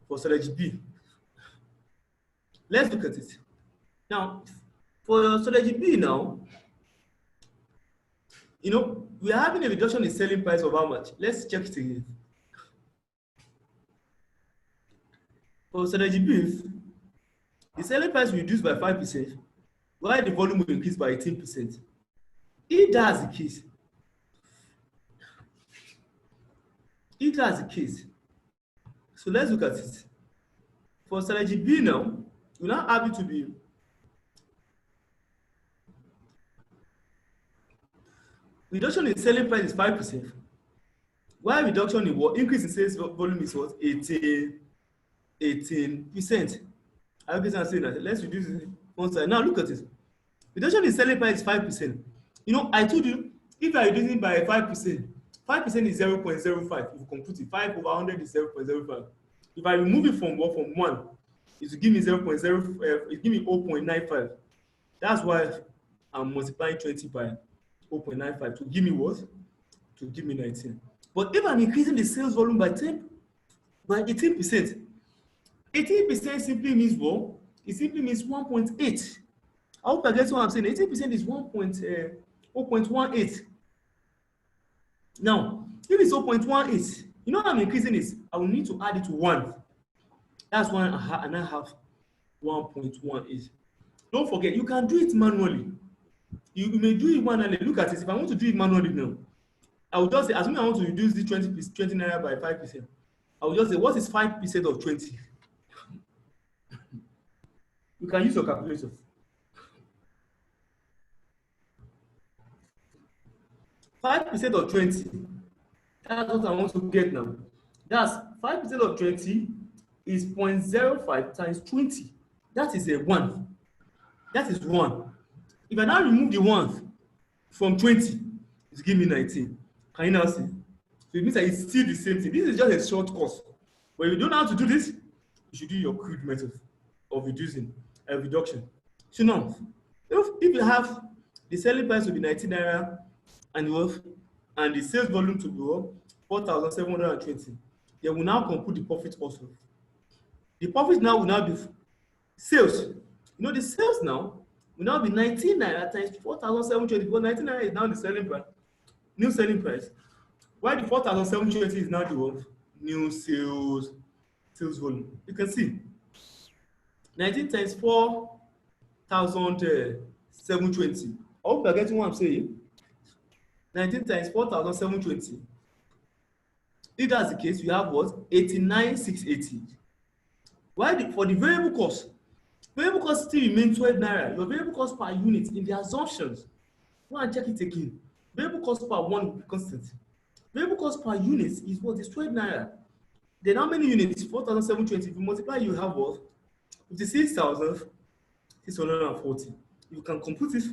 for strategy B. Let's look at it. Now, for strategy B now, you know, we are having a reduction in selling price of how much? Let's check it again. For strategy B, the selling price will reduce by 5%, while the volume will increase by 18%. If that's the case, so let's look at it. For strategy B now, we now have it to be reduction in selling price is 5%, while reduction in increase in sales volume is what? 18%. I guess I'm saying that. Let's reduce it one side. Now look at it. Reduction in selling price is 5%. You know, I told you if you are reducing by 5%, 5% is 0.05. If you compute it, 5 over 100 is 0.05. If I remove it from 1, it will give me 0.0. It give me 0.95. That's why I'm multiplying 20 by 0.95 to give me what? To give me 19. But if I'm increasing the sales volume by 18%, 18% simply means what? It simply means 1.8. I hope I get what I'm saying. 18% is 0.18. Now, if it's 0.18, you know how I'm increasing this? I will need to add it to 1. That's 1.5, 1.18. Don't forget, you can do it manually. You may do it manually. Look at it. If I want to do it manually now, I will just say, assuming I want to reduce the 20 naira by 5%, I will just say, what is 5% of 20? You can use your calculator. 5% of 20. That's what I want to get now. That's 5% of 20 is 0.05 times 20. That is a 1. That is 1. If I now remove the 1 from 20, it give me 19. Can you now see? So it means that it's still the same thing. This is just a short course. But if you don't know how to do this, you should do your crude method of reduction. So now, if you have the selling price to be 19 naira and the sales volume to be 4,720, then we now compute the profit also. The profit now will now be sales. You know, the sales now will now be 19 naira times 4,720 because 19 naira is now the selling price, new selling price. While the 4,720 is now the what? New sales volume. You can see 19 times 4,720. I hope you are getting what I'm saying. 19 times 4,720. If that's the case, you have what? 89,680. Why for the variable cost still remain 12 naira. Your variable cost per unit in the assumptions. Go and check it again. Variable cost per one will be constant. Variable cost per unit is what? Is 12 naira. Then how many units? 4,720. If you multiply, you have what? 56,640. You can compute it.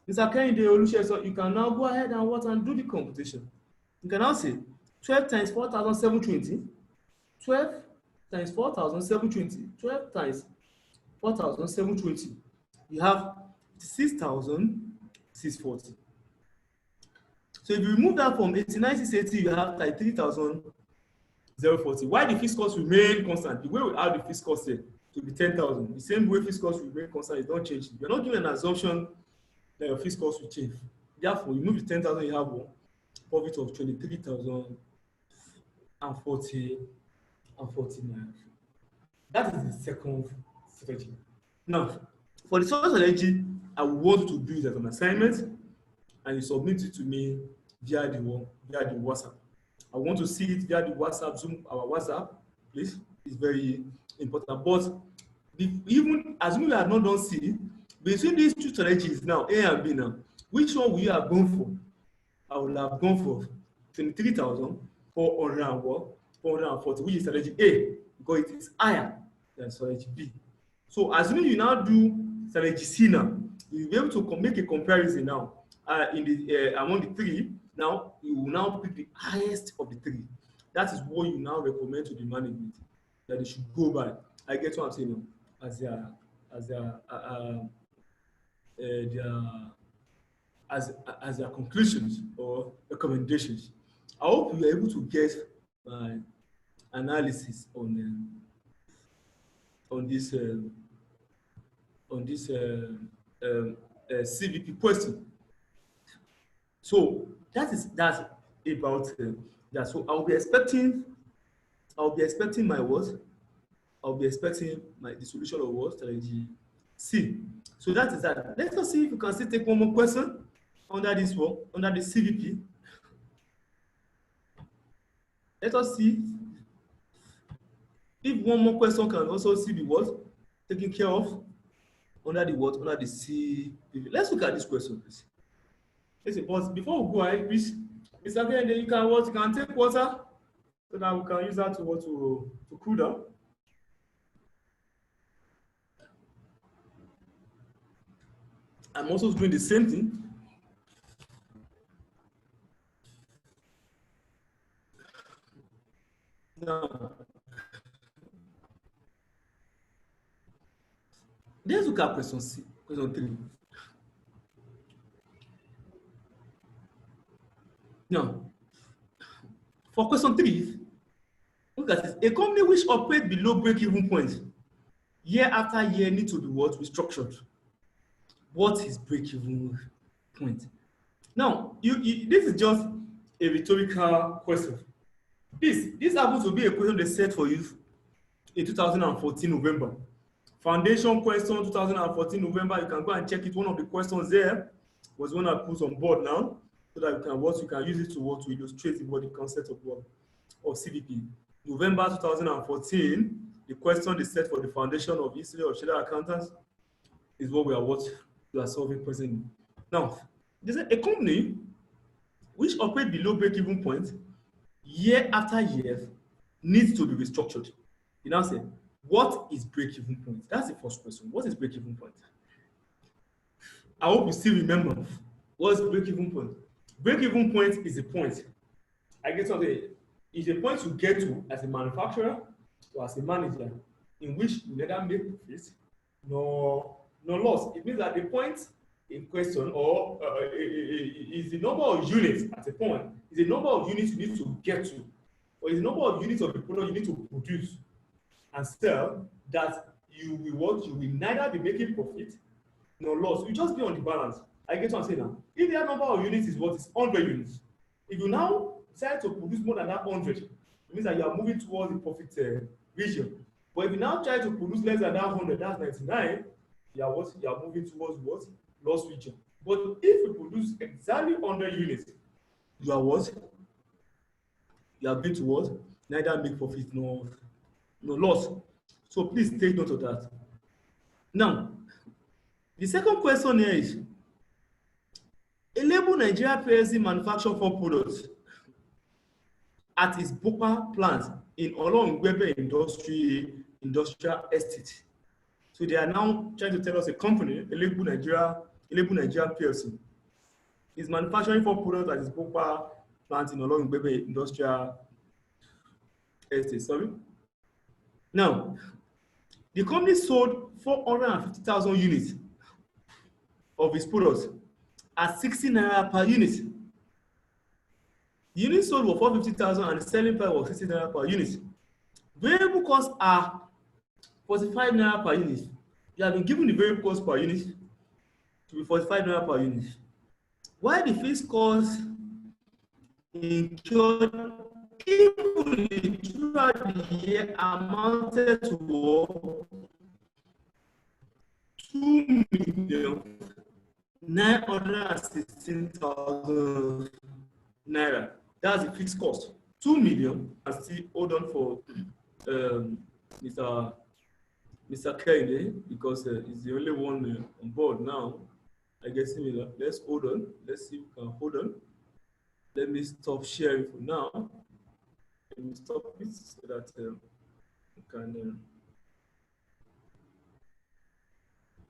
Mr. Kehinde Olusegun, so you can now go ahead and what and do the computation. You can now say 12 times 4,720. 12 times 4,720. 12 times 4,720. You have 6,640. So if you remove that from 89,680, you have 33,040. Why the fixed cost remain constant? The way we add the fixed cost here to be 10,000. The same way fixed cost remain constant is not changing. You're not giving an assumption that your fixed cost will change. Therefore, you move the 10,000, you have one profit of 23,040 and 49. That is the second strategy. Now, for the source strategy, I want to do it as an assignment, and you submit it to me via the WhatsApp. I want to see it via the WhatsApp, Zoom, our WhatsApp, please. It's very important. But even assuming we have not done C, between these two strategies now, A and B now, which one will you have gone for? I will have gone for 23,440, which is strategy A, because it is higher than strategy B. So assuming you now do strategy C now, you'll be able to make a comparison now in the among the three. Now you will now pick the highest of the three. That is what you now recommend to the management that they should go by. I get what I'm saying now, as their conclusions or recommendations. I hope you are able to get my analysis on this CVP question. So that's about that. So I'll be expecting my what? I'll be expecting the solution of what? Strategy C. So that is that. Let us see if you can still take one more question under this one, under the CVP. Let us see if one more question can also see the what taken care of under the what? Under the CVP. Let's look at this question, please. Listen, but before we go ahead, please, Mr. Kehinde, you can take water so that we can use that to cool down. I'm also doing the same thing. Now, let's look at question 3. Now, for question 3, look at this. A company which operates below break-even point year after year needs to be what? Restructured. What is break-even point? Now, this is just a rhetorical question. This happens to be a question they set for you in 2014 November. Foundation question 2014 November. You can go and check it. One of the questions there was one I put on board now, so that you can use it to illustrate the concept of CVP. November 2014, the question they set for the Foundation of History of Chartered Accountants is what we are solving presently. Now, there's a company which operates below break-even point year after year needs to be restructured. You now say, what is break-even point? That's the first question. What is break-even point? I hope you still remember. What is break-even point? Break-even point is a point. I get something. It's a point you get to as a manufacturer or as a manager in which you neither make profit nor loss. It means that the point in question is the number of units at a point, is the number of units you need to get to, or is the number of units of the product you need to produce and sell that you will neither be making profit no loss. You just be on the balance. I get what I'm saying now. If their number of units is what is 100 units, if you now decide to produce more than that 100, it means that you are moving towards the profit region. But if you now try to produce less than that 100, that's 99, you are what? You are moving towards what? Loss region. But if you produce exactly 100 units, you are what? You are going to what? Neither make profit nor no loss. So please take note of that. Now, the second question here is, Enable Nigeria PLC manufacture four products at its Bopa plant in Olorungbebe Industrial Estate. So they are now trying to tell us a company, Enable Nigeria PLC, is manufacturing four products at its Bopa plant in Olorungbebe Industrial Estate. Sorry. Now, the company sold 450,000 units of its products at 60 naira per unit. The unit sold was 450,000 and the selling price was 60 naira per unit. Variable costs are 45 naira per unit. You have been given the variable cost per unit to be 45 naira per unit. While the fixed cost incurred evenly throughout the year amounted to 2,916,000 naira. That's the fixed cost. 2 million. And still hold on for Mr. Kehinde because he's the only one on board now. I guess let's hold on. Let's see if we can hold on. Let me stop sharing for now. Let me stop it so that we can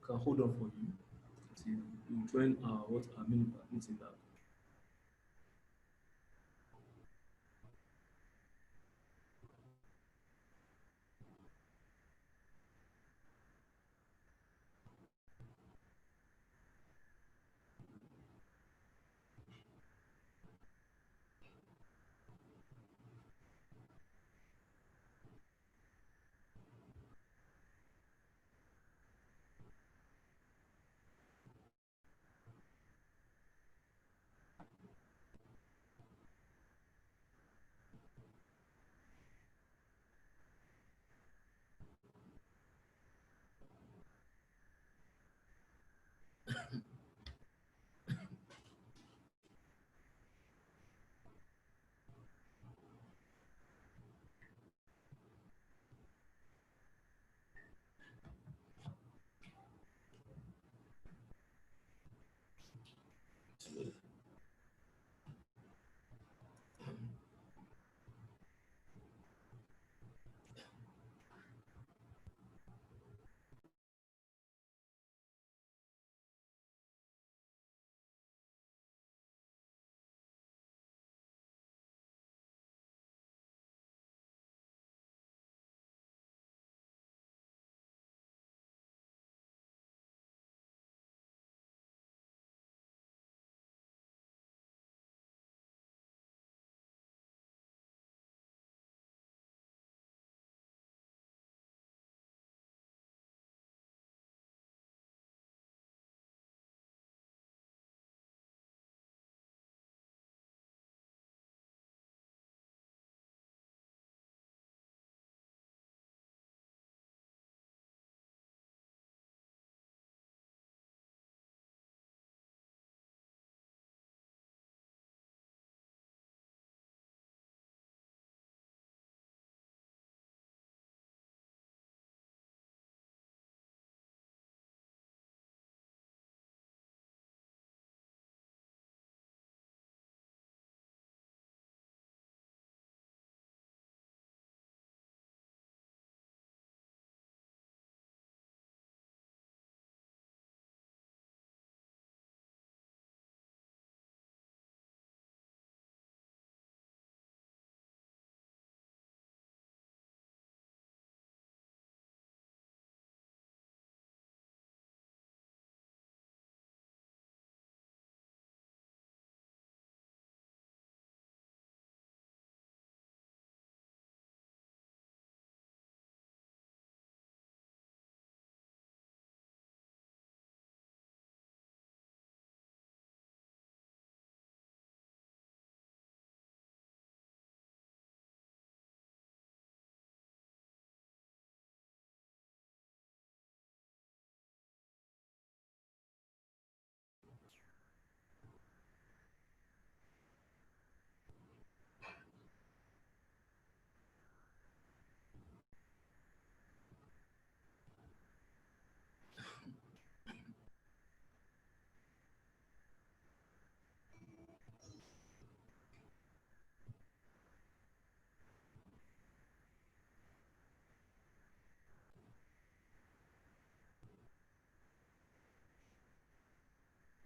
hold on for you. See, you join our meeting now.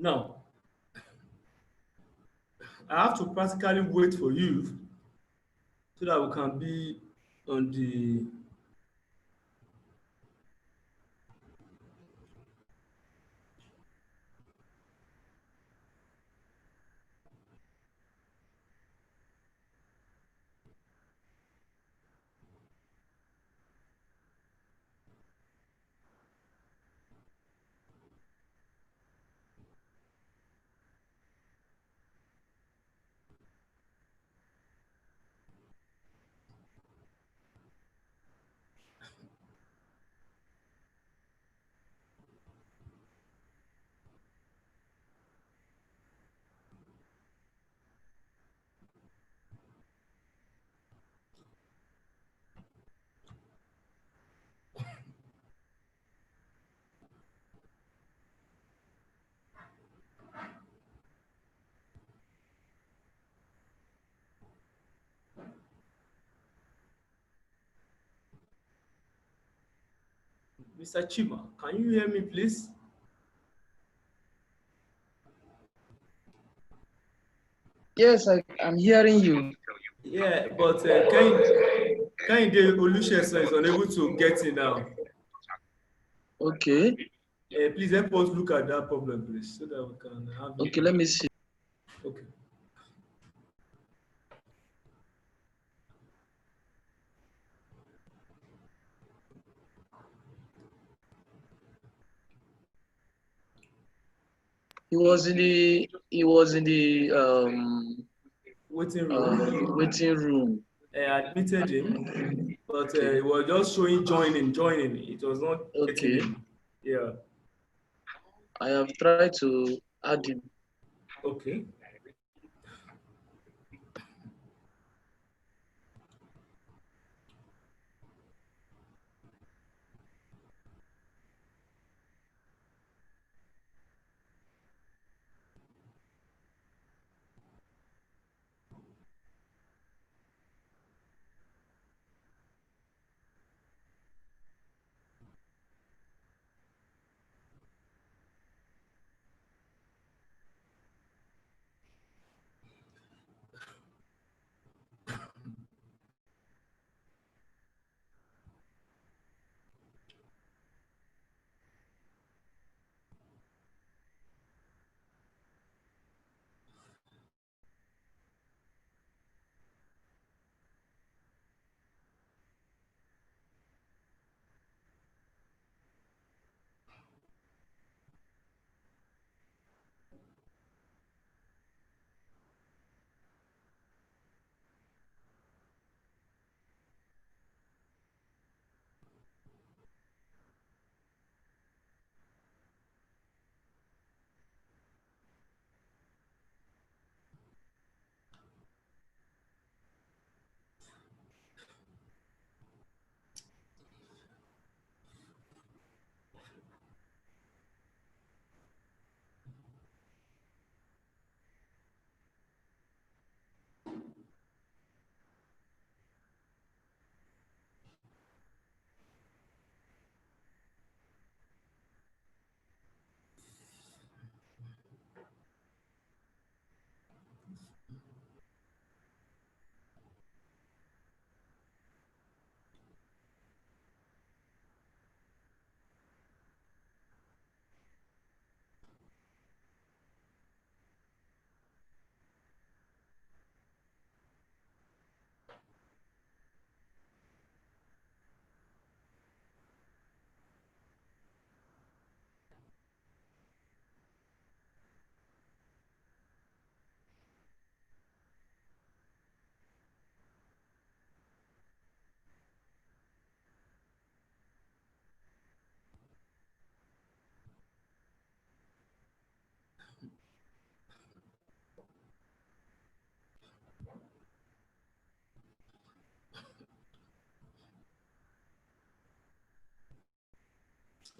Now, I have to practically wait for you so that we can be on the. Mr. Chima, can you hear me, please? Yes, I'm hearing you. Yeah, but Kehinde Olusegun is unable to get in now. Okay. Please help us look at that problem, please, so that we can have. Okay, let me see. Okay. He was in the Waiting room. waiting room. I admitted him, but it was just showing joining. It was not getting Okay. him. Yeah. I have tried to add him. Okay.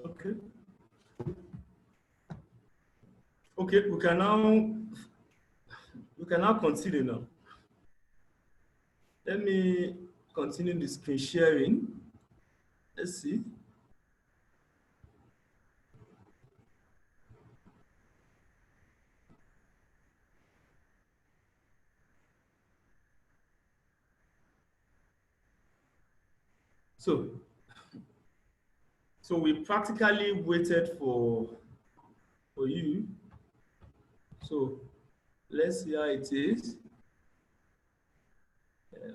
Okay. Okay, we can now continue now. Let me continue the screen sharing. Let's see. So we practically waited for you. So let's see how it is.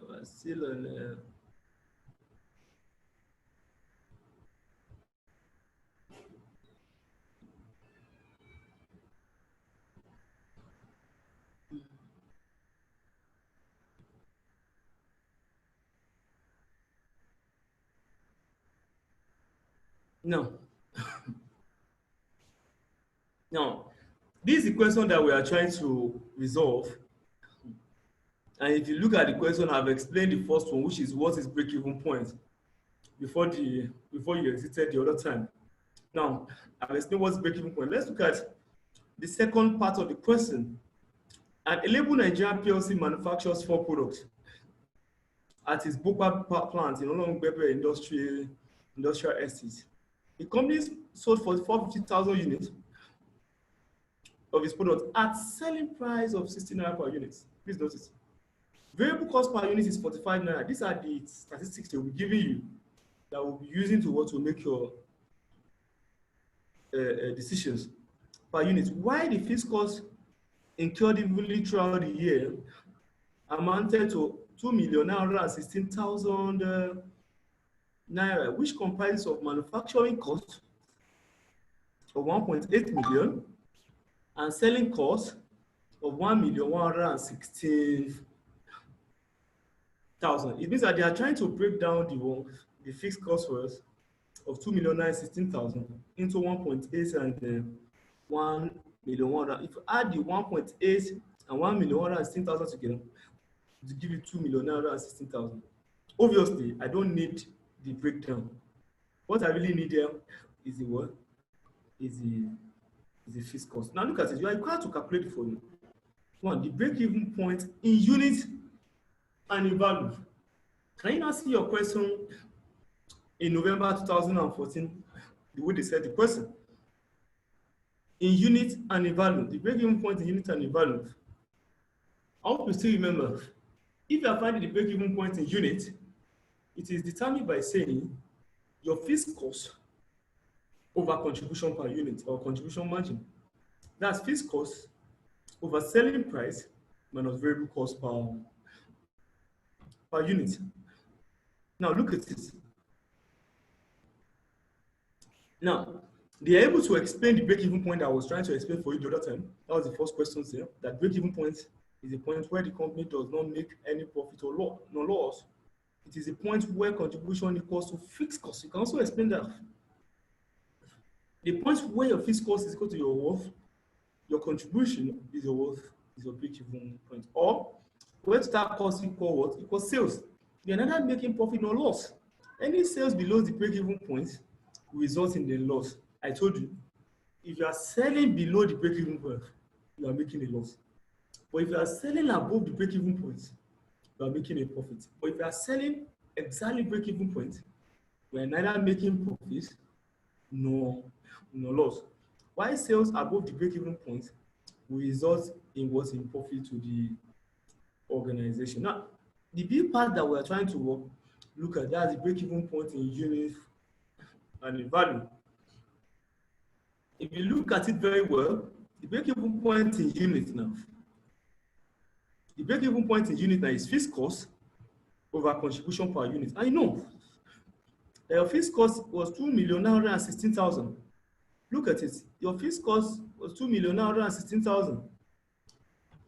We're still on. No. Now, this is the question that we are trying to resolve. And if you look at the question, I've explained the first one, which is what is break-even point before you exited the other time. Now, I've explained what's break-even point. Let's look at the second part of the question. An Elebu Nigeria PLC manufactures 4 products at its Bopa plant in Olongbebe Industrial Estate. The company sold for 450,000 units of its products at selling price of 60 naira per unit. Please notice. Variable cost per unit is 45 naira. These are the statistics they'll be giving you that we'll be using to make your decisions per unit. Why the fixed cost incurred evenly throughout the year amounted to 2,916,000 naira, which comprises of manufacturing costs of 1.8 million and selling costs of 1,116,000. It means that they are trying to break down the fixed cost first of 2,916,000 into 1.8 and 1,100,000. If you add the 1.8 and 1,116,000 together, to give you 2,916,000. Obviously, I don't need the breakdown. What I really need there is the what? Is the fixed cost. Now look at it. You are required to calculate it for you. One, the break-even point in units and in value. Can you now see your question in November 2014? The way they said the question. In unit and in value. The break-even point in unit and in value. I hope you still remember. If you are finding the break-even point in unit, it is determined by saying your fixed cost over contribution per unit or contribution margin. That's fixed cost over selling price minus variable cost per unit. Now look at this. Now, they are able to explain the break-even point I was trying to explain for you the other time. That was the first question there. That break-even point is a point where the company does not make any profit or no loss. It is a point where contribution equals to fixed cost. You can also explain that. The point where your fixed cost is equal to your worth, your contribution is your worth, is your break-even point. Or where total cost equal what? Equals sales. You're neither making profit nor loss. Any sales below the break-even point will result in a loss. I told you, if you are selling below the break-even point, you are making a loss. But if you are selling above the break-even point, you are making a profit. But if you are selling exactly break-even point, you are neither making profit nor loss. Why sales above the break-even point will result in what's in profit to the organization. Now, the big part that we are trying to look at, that's the break-even point in units and in value. If you look at it very well, the break-even point in units now, the break-even point in unit now is fixed cost over contribution per unit. I know your fixed cost was 2,916,000. Look at it. Your fixed cost was 2,916,000.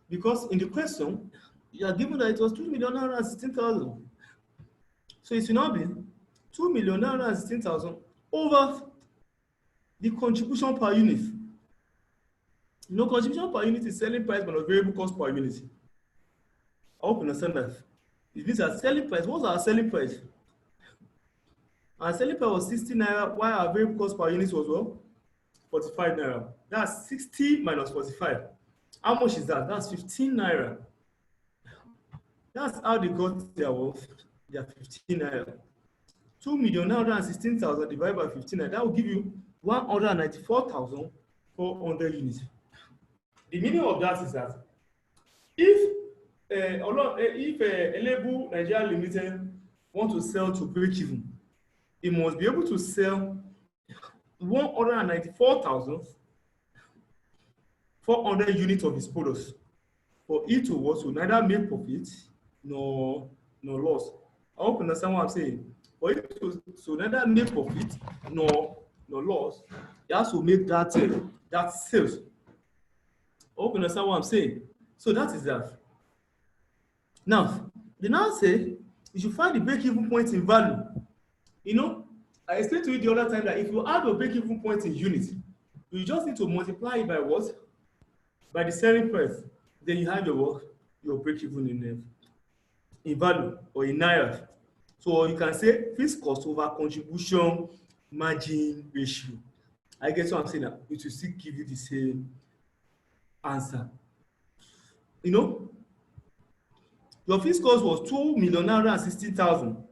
Because in the question, you are given that it was 2,916,000. So it will now be 2,916,000 over the contribution per unit. You know, contribution per unit is selling price minus variable cost per unit. I hope you understand that. If these are selling price, what's our selling price? Our selling price was 60 naira, while our variable cost per unit was what? 45 naira. That's 60 minus 45. How much is that? That's 15 naira. That's how they got their worth. Their 15 naira. 2,916,000 divided by 15 naira. That will give you 194,400 units. The meaning of that is that if Elebu Nigeria Limited want to sell to break even, he must be able to sell 194,400 units of his products for it to what to neither make profit nor loss. I hope you understand what I'm saying. For it to neither make profit nor loss, he has to make that sales. I hope you understand what I'm saying. So that is that. Now, they now say you should find the break-even point in value. You know, I explained to you the other time that if you add a break-even point in units, you just need to multiply it by what? By the selling price. Then you have your break-even in value or in naira. So you can say fixed cost over contribution margin ratio. I guess what I'm saying now. It will still give you the same answer. You know, your fixed cost was 2,960,000.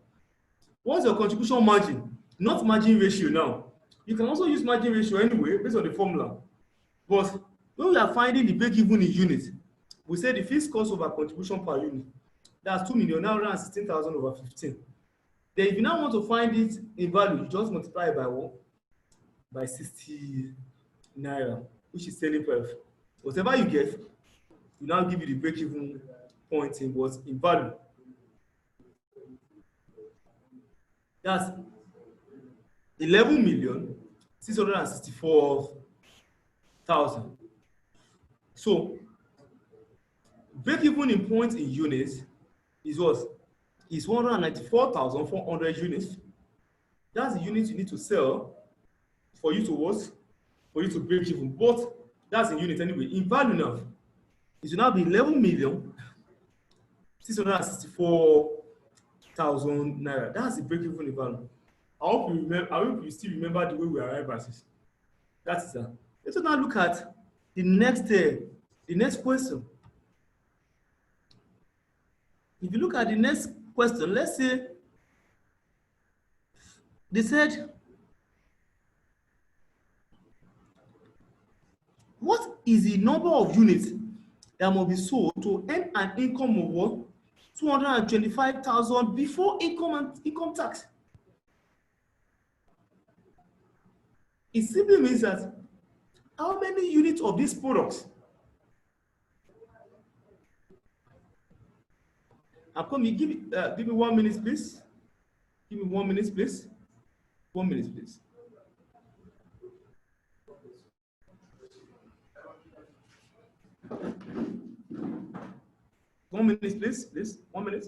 What's your contribution margin? Not margin ratio now. You can also use margin ratio anyway based on the formula. But when we are finding the break-even in units, we say the fixed cost over contribution per unit. That's 2,916,000 over 15. Then if you now want to find it in value, you just multiply it by what? By 60 naira, which is selling price. Whatever you get, will now give you the break-even point in what? In value. That's 11,664,000. So break-even in points in units is what? Is 194,400 units. That's the units you need to sell for you to what? For you to break even. But that's in units anyway. In value now, it will now be 11,664,000 naira. That's the break-even in value. I hope you still remember the way we arrive at it. That is that. Let's now look at the next question. If you look at the next question, let's say they said, what is the number of units that must be sold to earn an income of what? 225,000 before income tax? It simply means that how many units of these products? I'm coming. Give me 1 minute, please. Give me 1 minute, please. 1 minute, please. One minute, please. 1 minute.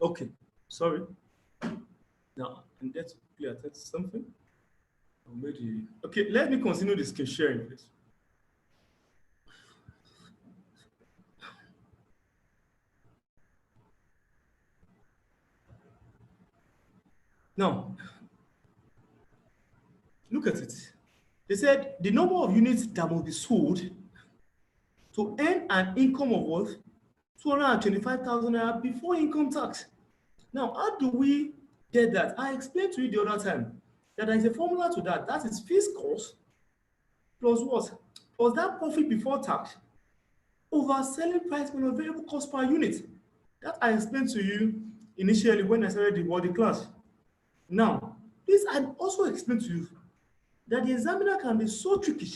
Okay, sorry. Now, I'm there to pay attention to something. Okay, let me continue the screen sharing, please. Now, look at it. They said the number of units that must be sold to earn an income of what? 225,000 naira before income tax. Now, how do we get that? I explained to you the other time that there is a formula to that. That is fixed cost plus what? Plus that profit before tax over selling price minus variable cost per unit. That I explained to you initially when I started the class. Now, please, I also explained to you that the examiner can be so tricky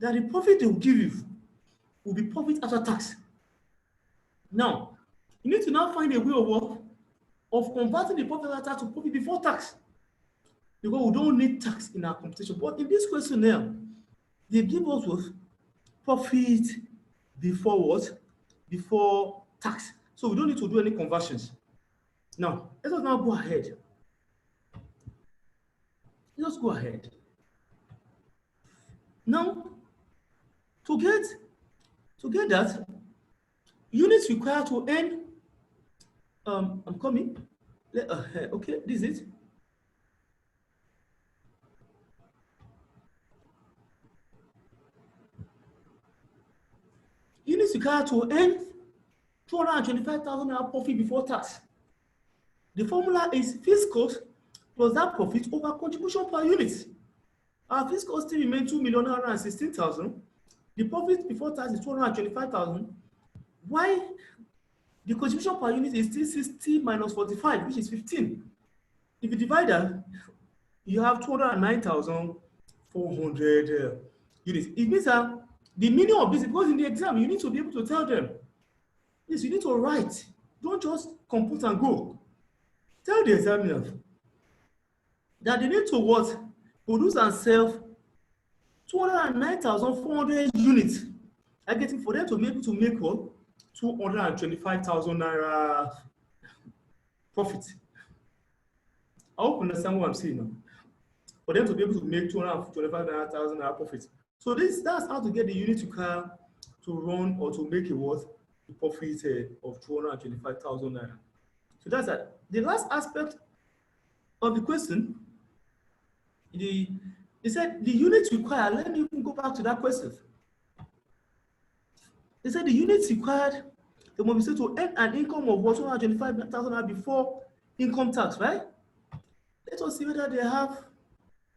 that the profit they will give you will be profit after tax. Now, you need to now find a way of converting the profit after tax to profit before tax, because we don't need tax in our computation. But in this question here, they give us what? Profit before what? Before tax. So we don't need to do any conversions. Now, let us now go ahead. Let us go ahead. Now, to get that, units required to earn, I'm coming. Okay, this is it. Units required to earn 225,000 naira profit before tax. The formula is fixed cost plus that profit over contribution per unit. Our fixed cost still remains 2,916,000. The profit before tax is 225,000. Why the contribution per unit is still 60 minus 45, which is 15. If you divide that, you have 209,400 units. It means that the meaning of this, because in the exam, you need to be able to tell them. Yes, you need to write. Don't just compute and go. Tell the examiner that they need to what? Produce and sell 209,400 units. I get it for them to be able to make what? 225,000 naira profit. I hope you understand what I'm saying now. For them to be able to make 225,000 naira profit. So that's how to get the unit required to run or to make a what? The profit of 225,000 naira. So that's that. The last aspect of the question, they said the units required. Let me even go back to that question. They said the units required, they must be said to earn an income of 225,000 naira before income tax, right? Let us see whether they have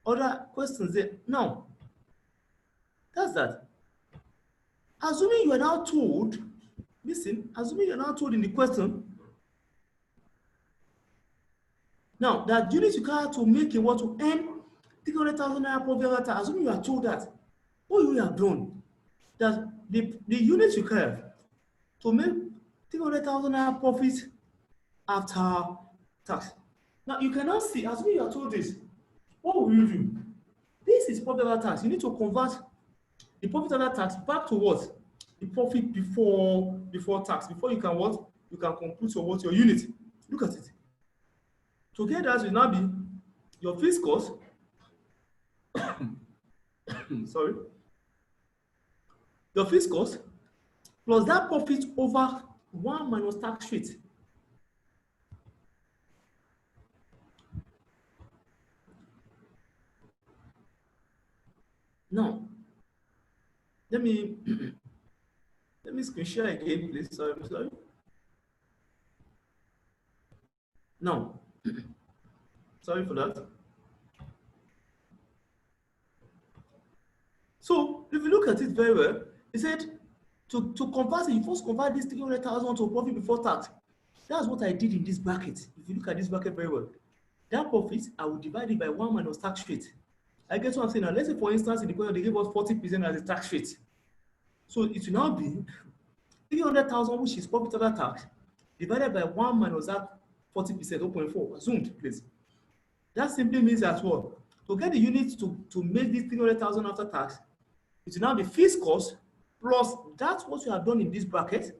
other questions there. Now, that's that. Assuming you are now told, listen, assuming you are now told in the question, now that units required to make a what to earn 300,000 naira profit, assuming you are told that, what you have done, that the units required to make 300,000 naira profit after tax. Now you cannot see, assuming you are told this, what will you do? This is profit after tax. You need to convert the profit after tax back to what? The profit before tax. Before you can what? You can compute your what? Your unit. Look at it. To get that will now be your fixed cost. Sorry. Your fixed cost plus that profit over 1 minus tax rate. Now, let me screen share again, please. Sorry. Now, sorry for that. So, if you look at it very well, he said to convert it, you first convert this 300,000 to profit before tax. That's what I did in this bracket. If you look at this bracket very well, that profit, I will divide it by 1 minus tax rate. I guess what I'm saying now. Let's say, for instance, in the question, they gave us 40% as a tax rate. So it will now be 300,000, which is profit after tax, divided by 1 minus that 40%, 0.4, assumed, please. That simply means that what? To get the unit to make this 300,000 after tax, it will now be fixed cost plus that's what you have done in this bracket.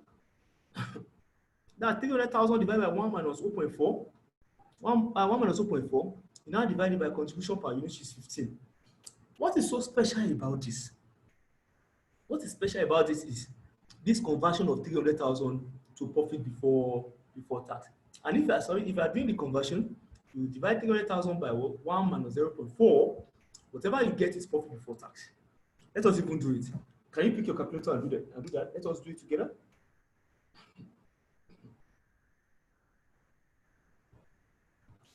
That 300,000 divided by 1 minus 0.4, 1 minus 0.4, you now divide it by contribution per unit, which is 15. What is so special about this? What is special about this is this conversion of 300,000 to profit before tax. And if you are doing the conversion, you divide 300,000 by 1 minus 0.4, whatever you get is profit before tax. Let us even do it. Can you pick your calculator and do that? Let us do it together.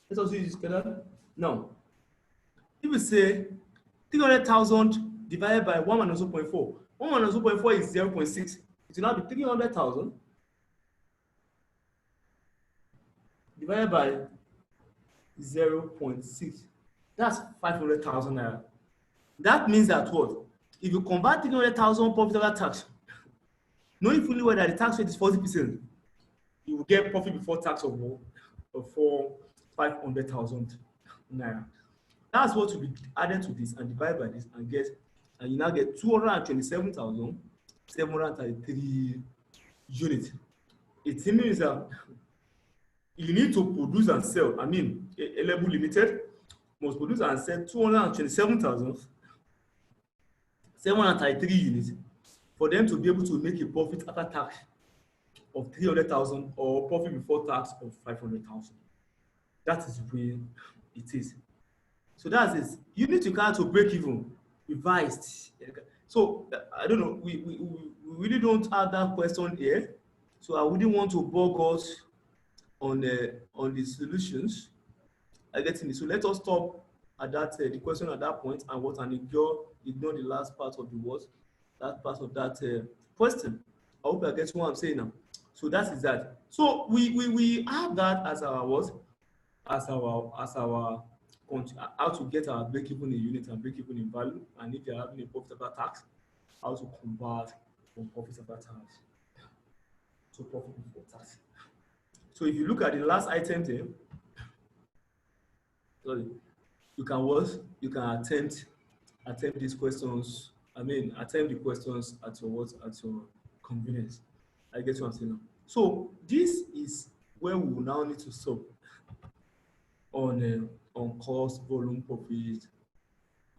Let us do it together. Now, if we say 300,000 divided by 1 minus 0.4, 1 minus 0.4 is 0.6. It will now be 300,000 divided by 0.6. That's 500,000 naira. That means that what? If you convert 300,000 profit after tax, knowing fully well that the tax rate is 40%, you will get profit before tax of 500,000 naira. That's what will be added to this and divided by this and you now get 227,733 units. it means that you need to produce and sell. I mean, Elebu Limited must produce and sell 227,733 units for them to be able to make a profit after tax of 300,000 or profit before tax of 500,000. That is where it is. So that's it. You need to kind of break even, revised. So I don't know. We really don't have that question here. So I wouldn't want to bog us on the solutions. I get it. So let us stop at that the question at that point and what and ignore the last part of the words, that part of that question. I hope I get what I'm saying now. So that is that. So we have that as our what as our how to get our break even in unit and break even in value, and if you're having a profit after tax, how to convert from profit after tax to profit before tax. So if you look at the last item there, sorry, you can what you can attempt these questions. I mean, attempt the questions at your what at your convenience. I get what I'm saying now. So this is where we will now need to stop on cost, volume, profit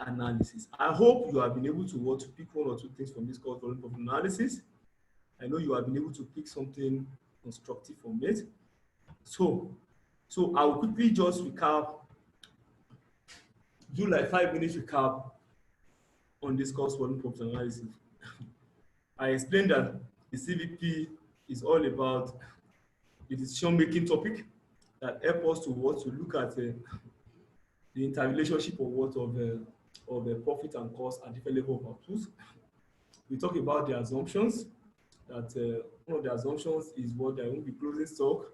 analysis. I hope you have been able to what to pick one or two things from this cost, volume, profit analysis. I know you have been able to pick something constructive from it. So I will quickly just recap, do like 5 minutes recap on this cost, volume, profit analysis. I explained that the CVP is all about the decision-making topic that help us to what to look at the interrelationship of what of the profit and cost at different level of outputs. We talk about the assumptions that one of the assumptions is what there won't be closing stock.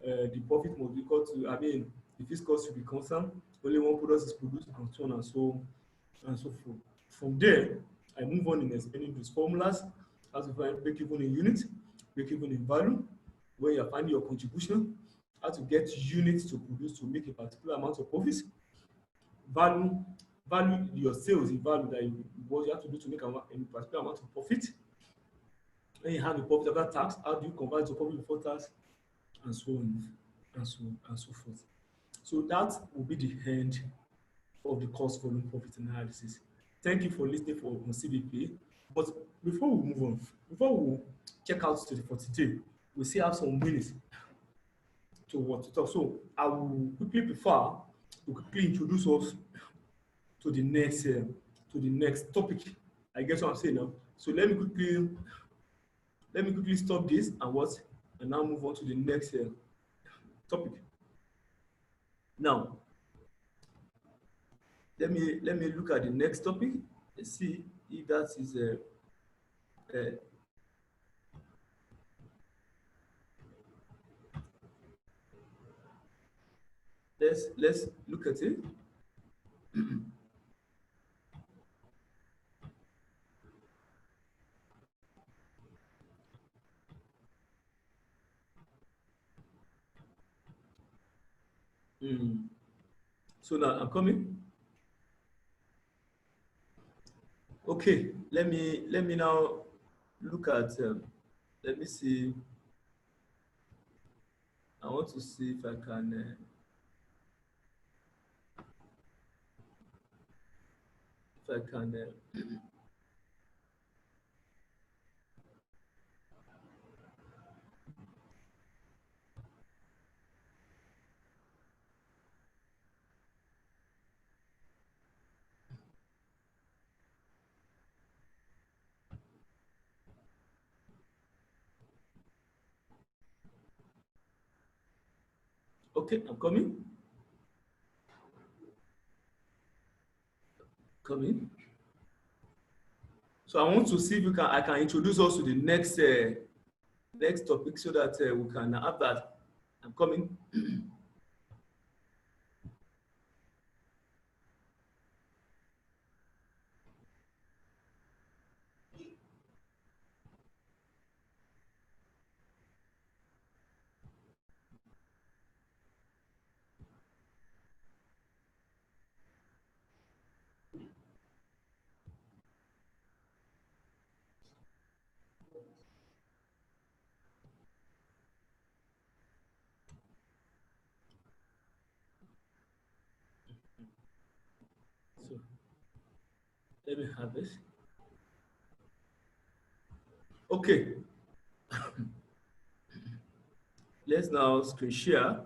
The profit must be equal to, I mean, the fixed cost should be constant. Only one product is produced and so on and so forth. From there, I move on in explaining those formulas, how to find break even in unit, break even in value, where you're finding your contribution, how to get units to produce to make a particular amount of profit, value your sales in value that what you have to do to make a particular amount of profit. Then you have a profit after tax. How do you convert to profit before tax, and so on and so forth. So that will be the end of the cost volume profit analysis. Thank you for listening on CVP. But before we move on, before we check out for today, we still have some minutes to what to talk. So I will quickly prefer to quickly introduce us to the next topic. I guess what I'm saying now. So let me quickly stop this and now move on to the next topic. Now, let me look at the next topic and see if that is let's look at it. So now I'm coming. Okay, let me now look at. Let me see. I want to see if I can. If I can. Okay, I'm coming. Coming. So I want to see if I can introduce us to the next topic so that we can have that. I'm coming. Let me have it. Okay. Let's now screen share.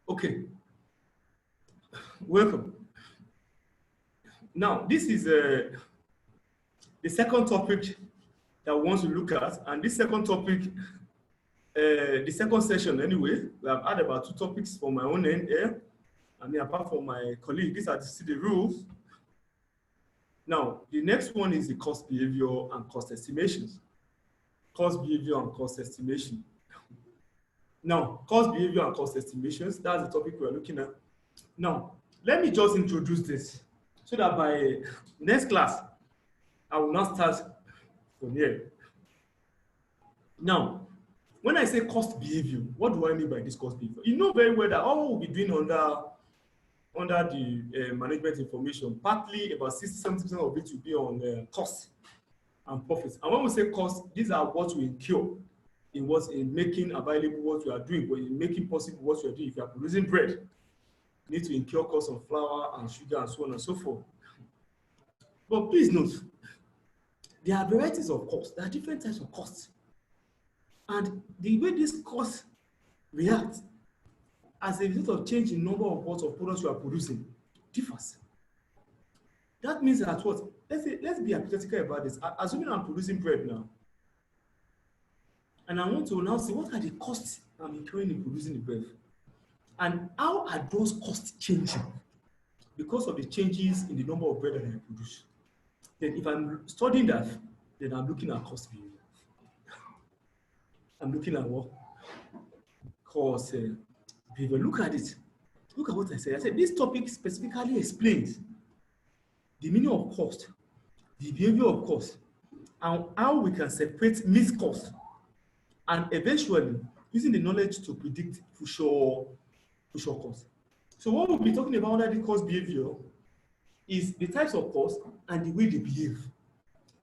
Okay. Welcome. Now, this is the second topic that we want to look at, and this second topic, the second session anyway, we have had about 2 topics from my own end here. I mean, apart from my colleague, these are the rules. Now, the next one is the cost behavior and cost estimations. Cost behavior and cost estimation. Now, cost behavior and cost estimations, that's the topic we're looking at. Now, let me just introduce this so that by next class, I will not start from here. Now, when I say cost behavior, what do I mean by this cost behavior? You know very well that all we'll be doing under the management information, partly about 60-70% of it will be on cost and profits. And when we say cost, these are what we incur in making available what we are doing, but in making possible what we are doing. If you are producing bread, you need to incur costs on flour and sugar and so on and so forth. But please note, there are varieties of costs. There are different types of costs. And the way these costs react as a result of change in number of watts of products you are producing differs. That means that what? Let's be hypothetical about this. Assuming I'm producing bread now, and I want to now see what are the costs I'm incurring in producing the bread, and how are those costs changing because of the changes in the number of bread that I produce. Then if I'm studying that, then I'm looking at cost behavior. I'm looking at what? Cost behavior. Look at it. Look at what I said. I said this topic specifically explains the meaning of cost, the behavior of cost, and how we can separate missed cost, and eventually using the knowledge to predict future costs. So what we'll be talking about under the cost behavior is the types of costs and the way they behave.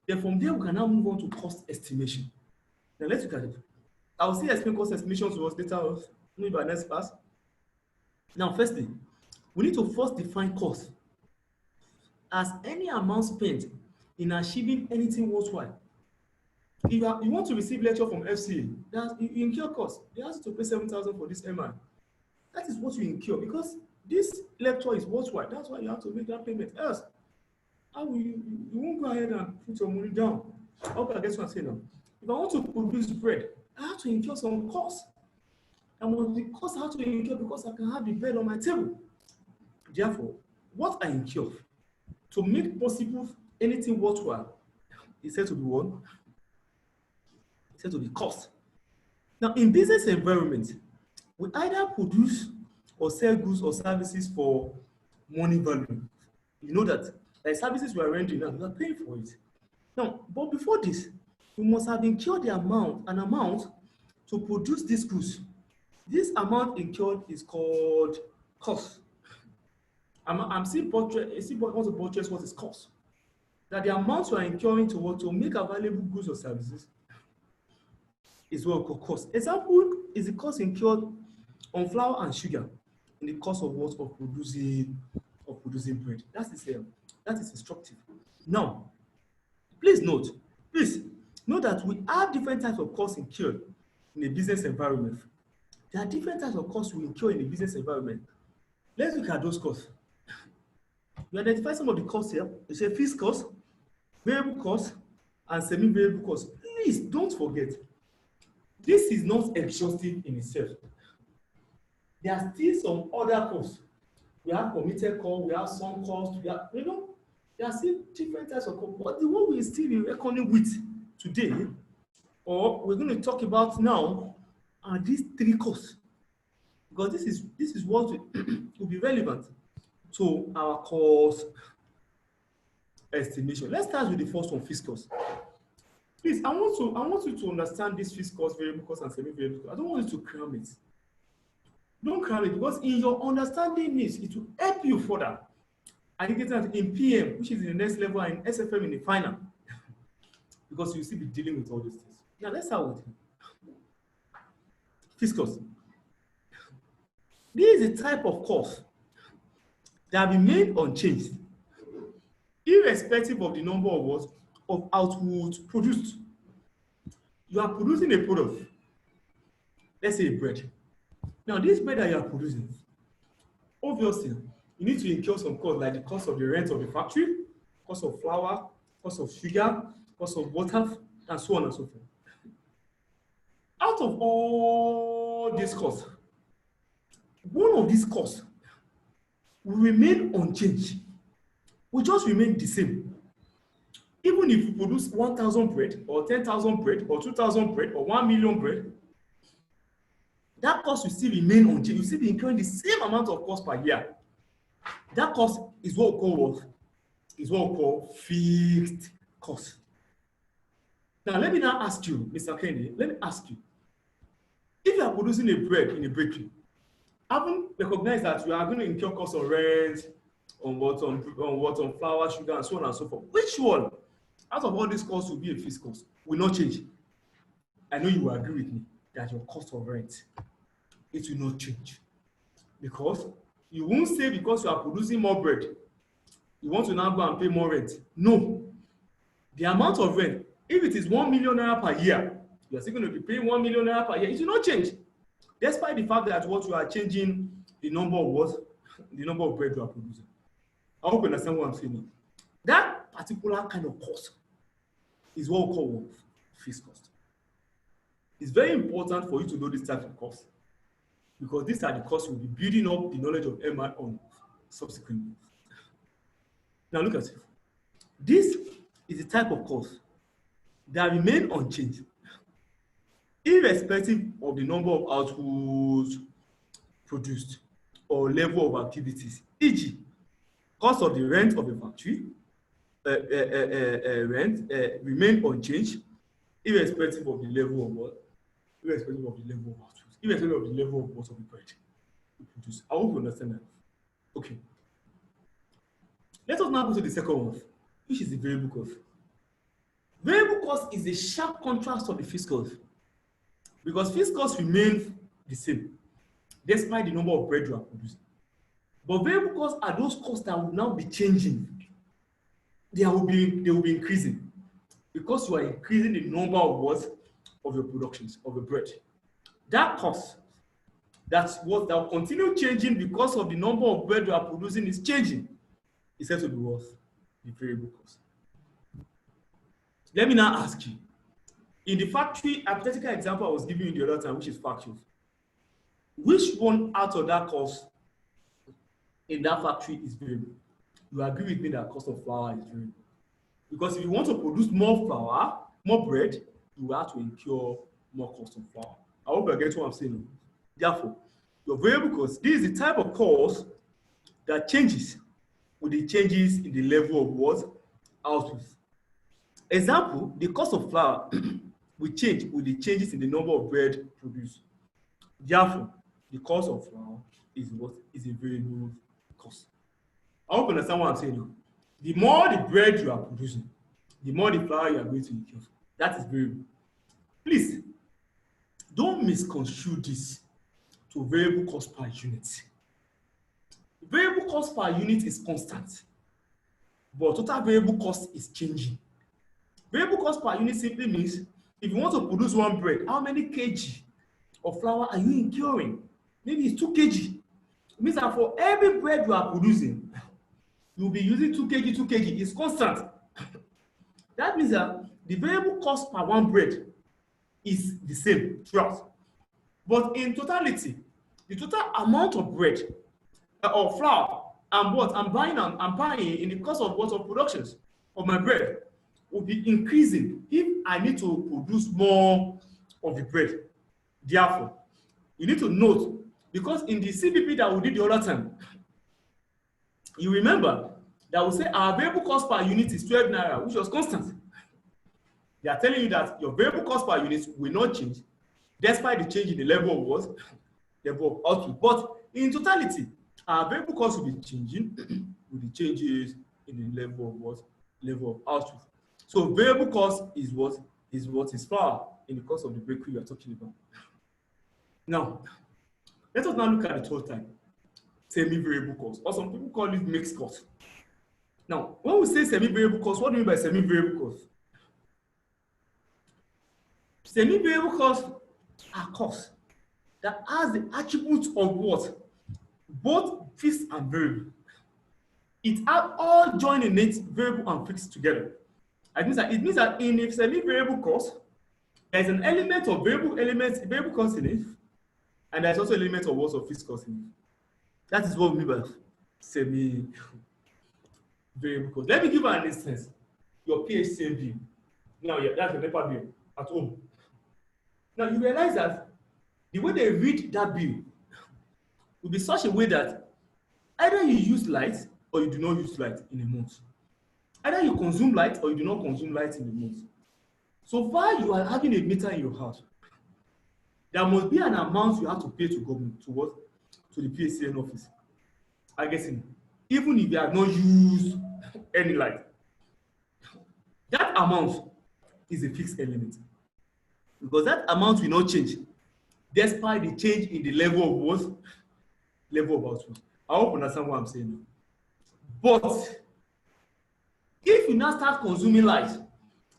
Then from there, we can now move on to cost estimation. Now let's look at it. I will still explain cost estimation to us later on, maybe by next class. Now, firstly, we need to first define cost as any amount spent in achieving anything worthwhile. If you want to receive lecture from FCA, you incur cost. They ask you to pay 7,000 for this MI. That is what you incur because this lecture is worthwhile. That's why you have to make that payment. Else, you won't go ahead and put your money down. Okay, I guess what I'm saying now. If I want to produce bread, I have to incur some cost. And the cost I have to incur because I can have the bread on my table. Therefore, what I incur to make possible anything worthwhile is said to be what? It's said to be cost. Now, in business environment, we either produce or sell goods or services for money value. You know that like services we are rendering now, we are paying for it. Now, but before this, we must have incurred an amount to produce these goods. This amount incurred is called cost. I'm still want to buttress what is cost. That the amount you are incurring to make available goods or services is what we call cost. Example is the cost incurred on flour and sugar in the cost of what of producing bread. That is instructive. Now, please note that we have different types of costs incurred in a business environment. There are different types of costs we incur in a business environment. Let's look at those costs. We identify some of the costs here. You say fixed costs, variable costs, and semi-variable costs. Please don't forget, this is not exhaustive in itself. There are still some other costs. We have committed costs, we have some costs, there are still different types of costs. But the one we still be reckoning with today, or we're going to talk about now, are these 3 costs. Because this is what will be relevant to our cost estimation. Let's start with the first one, fixed costs. Please, I want you to understand this fixed cost, variable cost, and semi-variable cost. I don't want you to cram it. Don't cram it because in your understanding this, it will help you further. And you get that in PM, which is in the next level, and in SFM in the final. Because you still be dealing with all these things. Now let's start with fixed cost. This is a type of cost that remain unchanged, irrespective of the number of what of output produced. You are producing a product, let's say a bread. Now, this bread that you are producing, obviously, you need to incur some cost, like the cost of the rent of the factory, cost of flour, cost of sugar, cost of water, and so on and so forth. Out of all these costs, one of these costs will remain unchanged, will just remain the same. Even if you produce 1,000 bread, or 10,000 bread, or 2,000 bread, or 1 million bread, that cost will still remain unchanged. You still be incurring the same amount of cost per year. That cost is what we call what? Is what we call fixed cost. Now, let me now ask you, Mr. Kennedy, let me ask you, if you are producing a bread in a bakery, haven't recognized that you are going to incur costs on rent, on flour, sugar, and so on and so forth. Which one out of all these costs will be a fixed cost? Will not change. I know you will agree with me that your cost of rent, it will not change. Because you won't say because you are producing more bread, you want to now go and pay more rent. No. The amount of rent, if it is 1 million naira per year, you are still going to be paying 1 million naira per year. It will not change. Despite the fact that what you are changing the number of what? The number of bread you are producing. I hope you understand what I'm saying. That particular kind of cost is what we call fixed cost. It's very important for you to know this type of cost, because these are the costs you'll be building up the knowledge of MI on subsequently. Now look at it. This is the type of cost that remain unchanged, irrespective of the number of outputs produced or level of activities. E.g., cost of the rent of a factory remain unchanged, irrespective of the level of what? Irrespective of the level of outputs, irrespective of the level of what of the bread you produce. I hope you understand that. Okay. Let us now go to the second one, which is the variable cost. Variable cost is a sharp contrast of the fixed cost, because fixed cost remains the same despite the number of bread you are producing. But variable costs are those costs that will now be changing. They will be increasing because you are increasing the number of what of your productions of your bread. That cost, that's what that will continue changing because of the number of bread you are producing is changing. It's said to be worth the variable cost. Let me now ask you, in the factory hypothetical example I was giving you the other time, which is factories, which one out of that cost in that factory is variable? You agree with me that cost of flour is variable. Because if you want to produce more flour, more bread, you will have to incur more cost of flour. I hope you get what I'm saying. Therefore, your variable cost, this is the type of cost that changes with the changes in the level of what? Output. Example, the cost of flour will change with the changes in the number of bread produced. Therefore, the cost of flour is what? Is a variable cost. I hope you understand what I'm saying now. The more the bread you are producing, the more the flour you are going to incur. That is variable. Please, don't misconstrue this to variable cost per unit. Variable cost per unit is constant, but total variable cost is changing. Variable cost per unit simply means if you want to produce one bread, how many kg of flour are you incurring? Maybe it's 2 kg. It means that for every bread you are producing, you'll be using 2 kg, 2 kg. It's constant. That means that the variable cost per one bread is the same throughout. But in totality, the total amount of bread or flour and what I'm buying in the cost of what of productions of my bread will be increasing if I need to produce more of the bread. Therefore, you need to note, because in the CPP that we did the other time, you remember that we say our variable cost per unit is 12 naira, which was constant. They are telling you that your variable cost per unit will not change despite the change in the level of what? Level of output. But in totality, our variable cost will be changing with the changes in the level of what? Level of output. So variable cost is what? Is flour in the cost of the bakery we are talking about. Now, Let us now look at the third type, semi-variable cost, or some people call it mixed cost. Now, when we say semi-variable cost, what do we mean by semi-variable cost? Semi-variable costs are costs that has the attributes of what? Both fixed and variable. It have all joined in it, variable and fixed together. It means that in a semi-variable cost, there's an element of variable cost in it, and there's also an element of what of fixed cost in it. That is what we mean by semi-variable cost. Let me give you an instance. Your PHCN bill. Now, that's your NEPA bill at home. Now, you realize that the way they read that bill will be such a way that either you use light or you do not use light in a month. Either you consume light or you do not consume light in a month. So far you are having a meter in your house, there must be an amount you have to pay to government, to what? To the PHCN office. I guess even if you have not used any light. That amount is a fixed element. Because that amount will not change despite the change in the level of what? Level of output. I hope you understand what I'm saying now. But if you now start consuming light,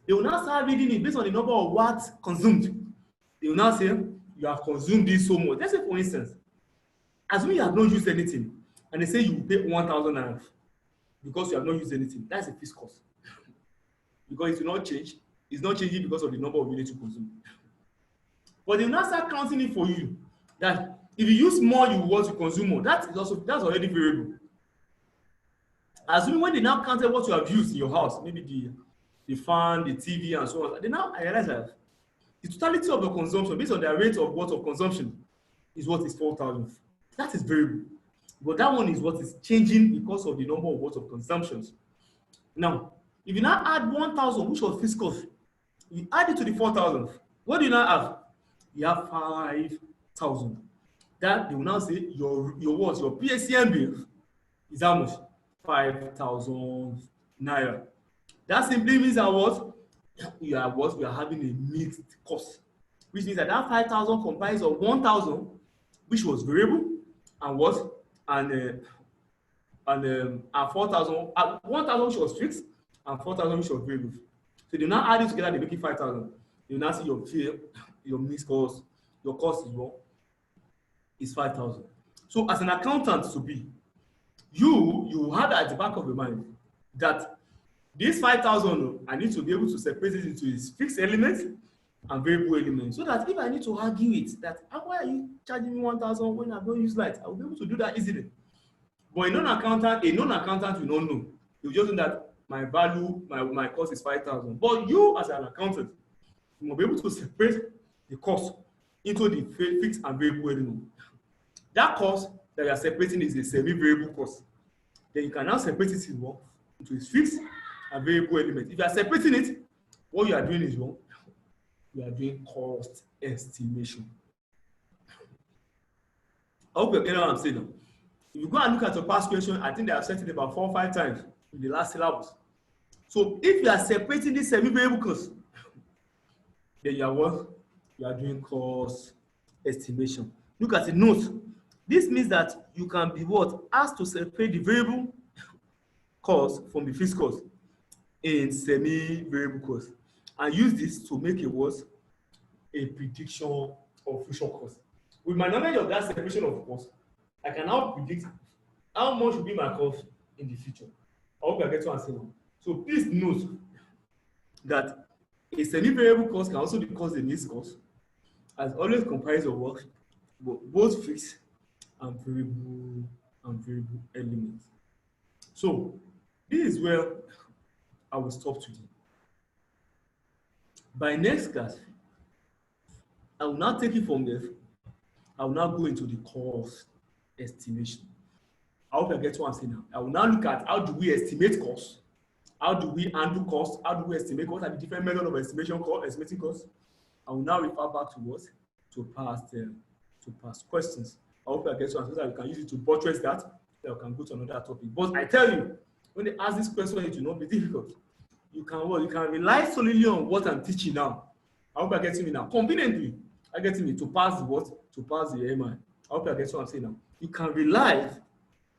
they will now start reading it based on the number of watts consumed. They will now say, you have consumed this so much. Let's say, for instance, assuming you have not used anything, and they say you will pay 1,000 naira because you have not used anything, that's a fixed cost. Because it will not change. It's not changing because of the number of units you consume. But they will now start counting it for you. That if you use more, you want to consume more. That's already variable. Assuming when they now counted what you have used in your house, maybe the fan, the TV, and so on, they now realize that the totality of your consumption, based on their rate of what of consumption, is what is 4,000. That is variable. But that one is what is changing because of the number of what of consumptions. Now, if you now add 1,000, which was fixed cost, you add it to the 4,000. What do you now have? You have 5,000. That they will now say your what? Your PHCN bill is how much? 5,000 naira. That simply means that what? We are having a mixed cost, which means that 5,000 comprises of 1,000, which was variable, and what? And 4,000, 1,000 which was fixed, and 4,000 which was variable. So they now add it together, they make it 5,000. You now see your mixed cost, your cost is what? Is 5,000. So as an accountant to be, you have at the back of your mind that this 5,000, I need to be able to separate it into its fixed elements and variable elements, so that if I need to argue it, that why are you charging me 1,000 when I don't use light, I will be able to do that easily. But a non-accountant will not know. You just know that my value, my cost is 5,000. But you, as an accountant, you will be able to separate the cost into the fixed and variable element. That cost that you are separating is a semi-variable cost. Then you can now separate it into its fixed and variable element. If you are separating it, what you are doing is what? You are doing cost estimation. I hope you're getting what I'm saying now. If you go and look at your past question, I think they have said it about 4 or 5 times in the last syllabus. So if you are separating this semi-variable cost, then you are what? You are doing cost estimation. Look at the note. This means that you can be what? Asked to separate the variable cost from the fixed cost in semi-variable cost, and use this to make a prediction of future cost. With my knowledge of that separation of cost, I can now predict how much will be my cost in the future. I hope I get to answer now. So please note that a semi-variable cost can also be called a mixed cost, as always comprised of what? Both fixed and variable elements. So this is where I will stop today. By next class, I will now take it from there. I will now go into the cost estimation. I hope I get what I'm saying now. I will now look at how do we estimate costs, how do we handle costs, how do we estimate what are the different methods of estimating costs. I will now refer back to what? To past questions. I hope I get to answer that you can use it to buttress that, then we can go to another topic. But I tell you, when they ask this question, it will not be difficult. You can rely solely on what I'm teaching now. I hope I get me now. Conveniently, I get me to pass the what? To pass the MI. hope you get what I'm saying now. You can rely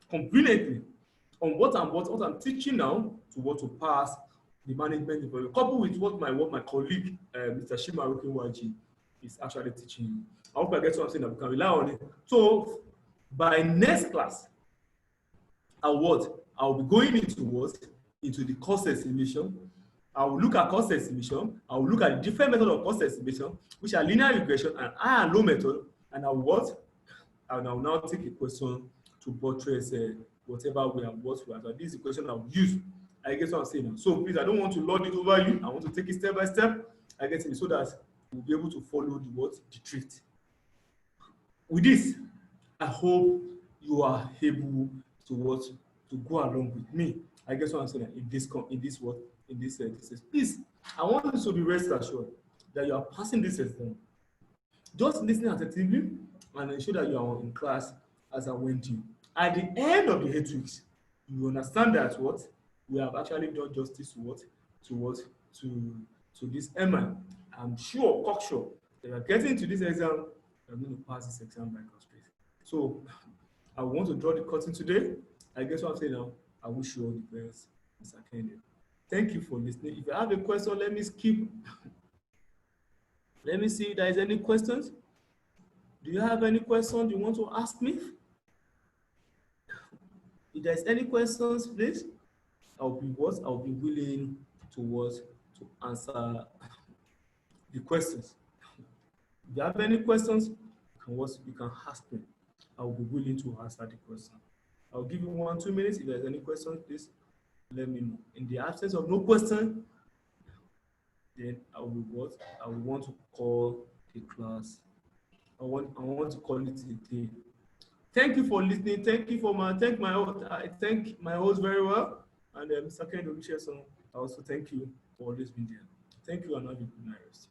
conveniently on what I'm teaching now to what to pass the management development, coupled with what my colleague Mr. Shimaru Kinwaji is actually teaching you. I hope I get what I'm saying that we can rely on it. So by next class, I'll be going into what? Into the cost estimation. I will look at cost estimation. I will look at the different methods of cost estimation, which are linear regression and high and low method. And I will now take a question to buttress whatever we have what we have. So this is the question I will use. I guess what I'm saying now. So please, I don't want to lord it over you. I want to take it step by step. I guess so that we'll be able to follow the drift. With this, I hope you are able to go along with me. I guess what I'm saying in this please, I want you to be rest assured that you are passing this exam. Just listening attentively and ensure that you are in class as I went to. At the end of the 8 weeks, you understand that we have actually done justice to this MI. I'm cocksure, that you are getting into this exam, you're going to pass this exam by God's grace. So I want to draw the curtain today. I guess what I'm saying now, I wish you all the best, Mr. Kennedy. Thank you for listening. If you have a question, let me skip. Let me see if there is any questions. Do you have any questions you want to ask me? If there's any questions, please, I'll be willing to answer the questions. If you have any questions, you can ask me. I will be willing to answer the question. I'll give you 1-2 minutes. If there's any questions, please let me know. In the absence of no question, then I will want to call the class. I want to call it a day. Thank you for listening. Thank my host very well, and Mr. Kennedy Richardson. I also thank you for always being there. Thank you and have a good night.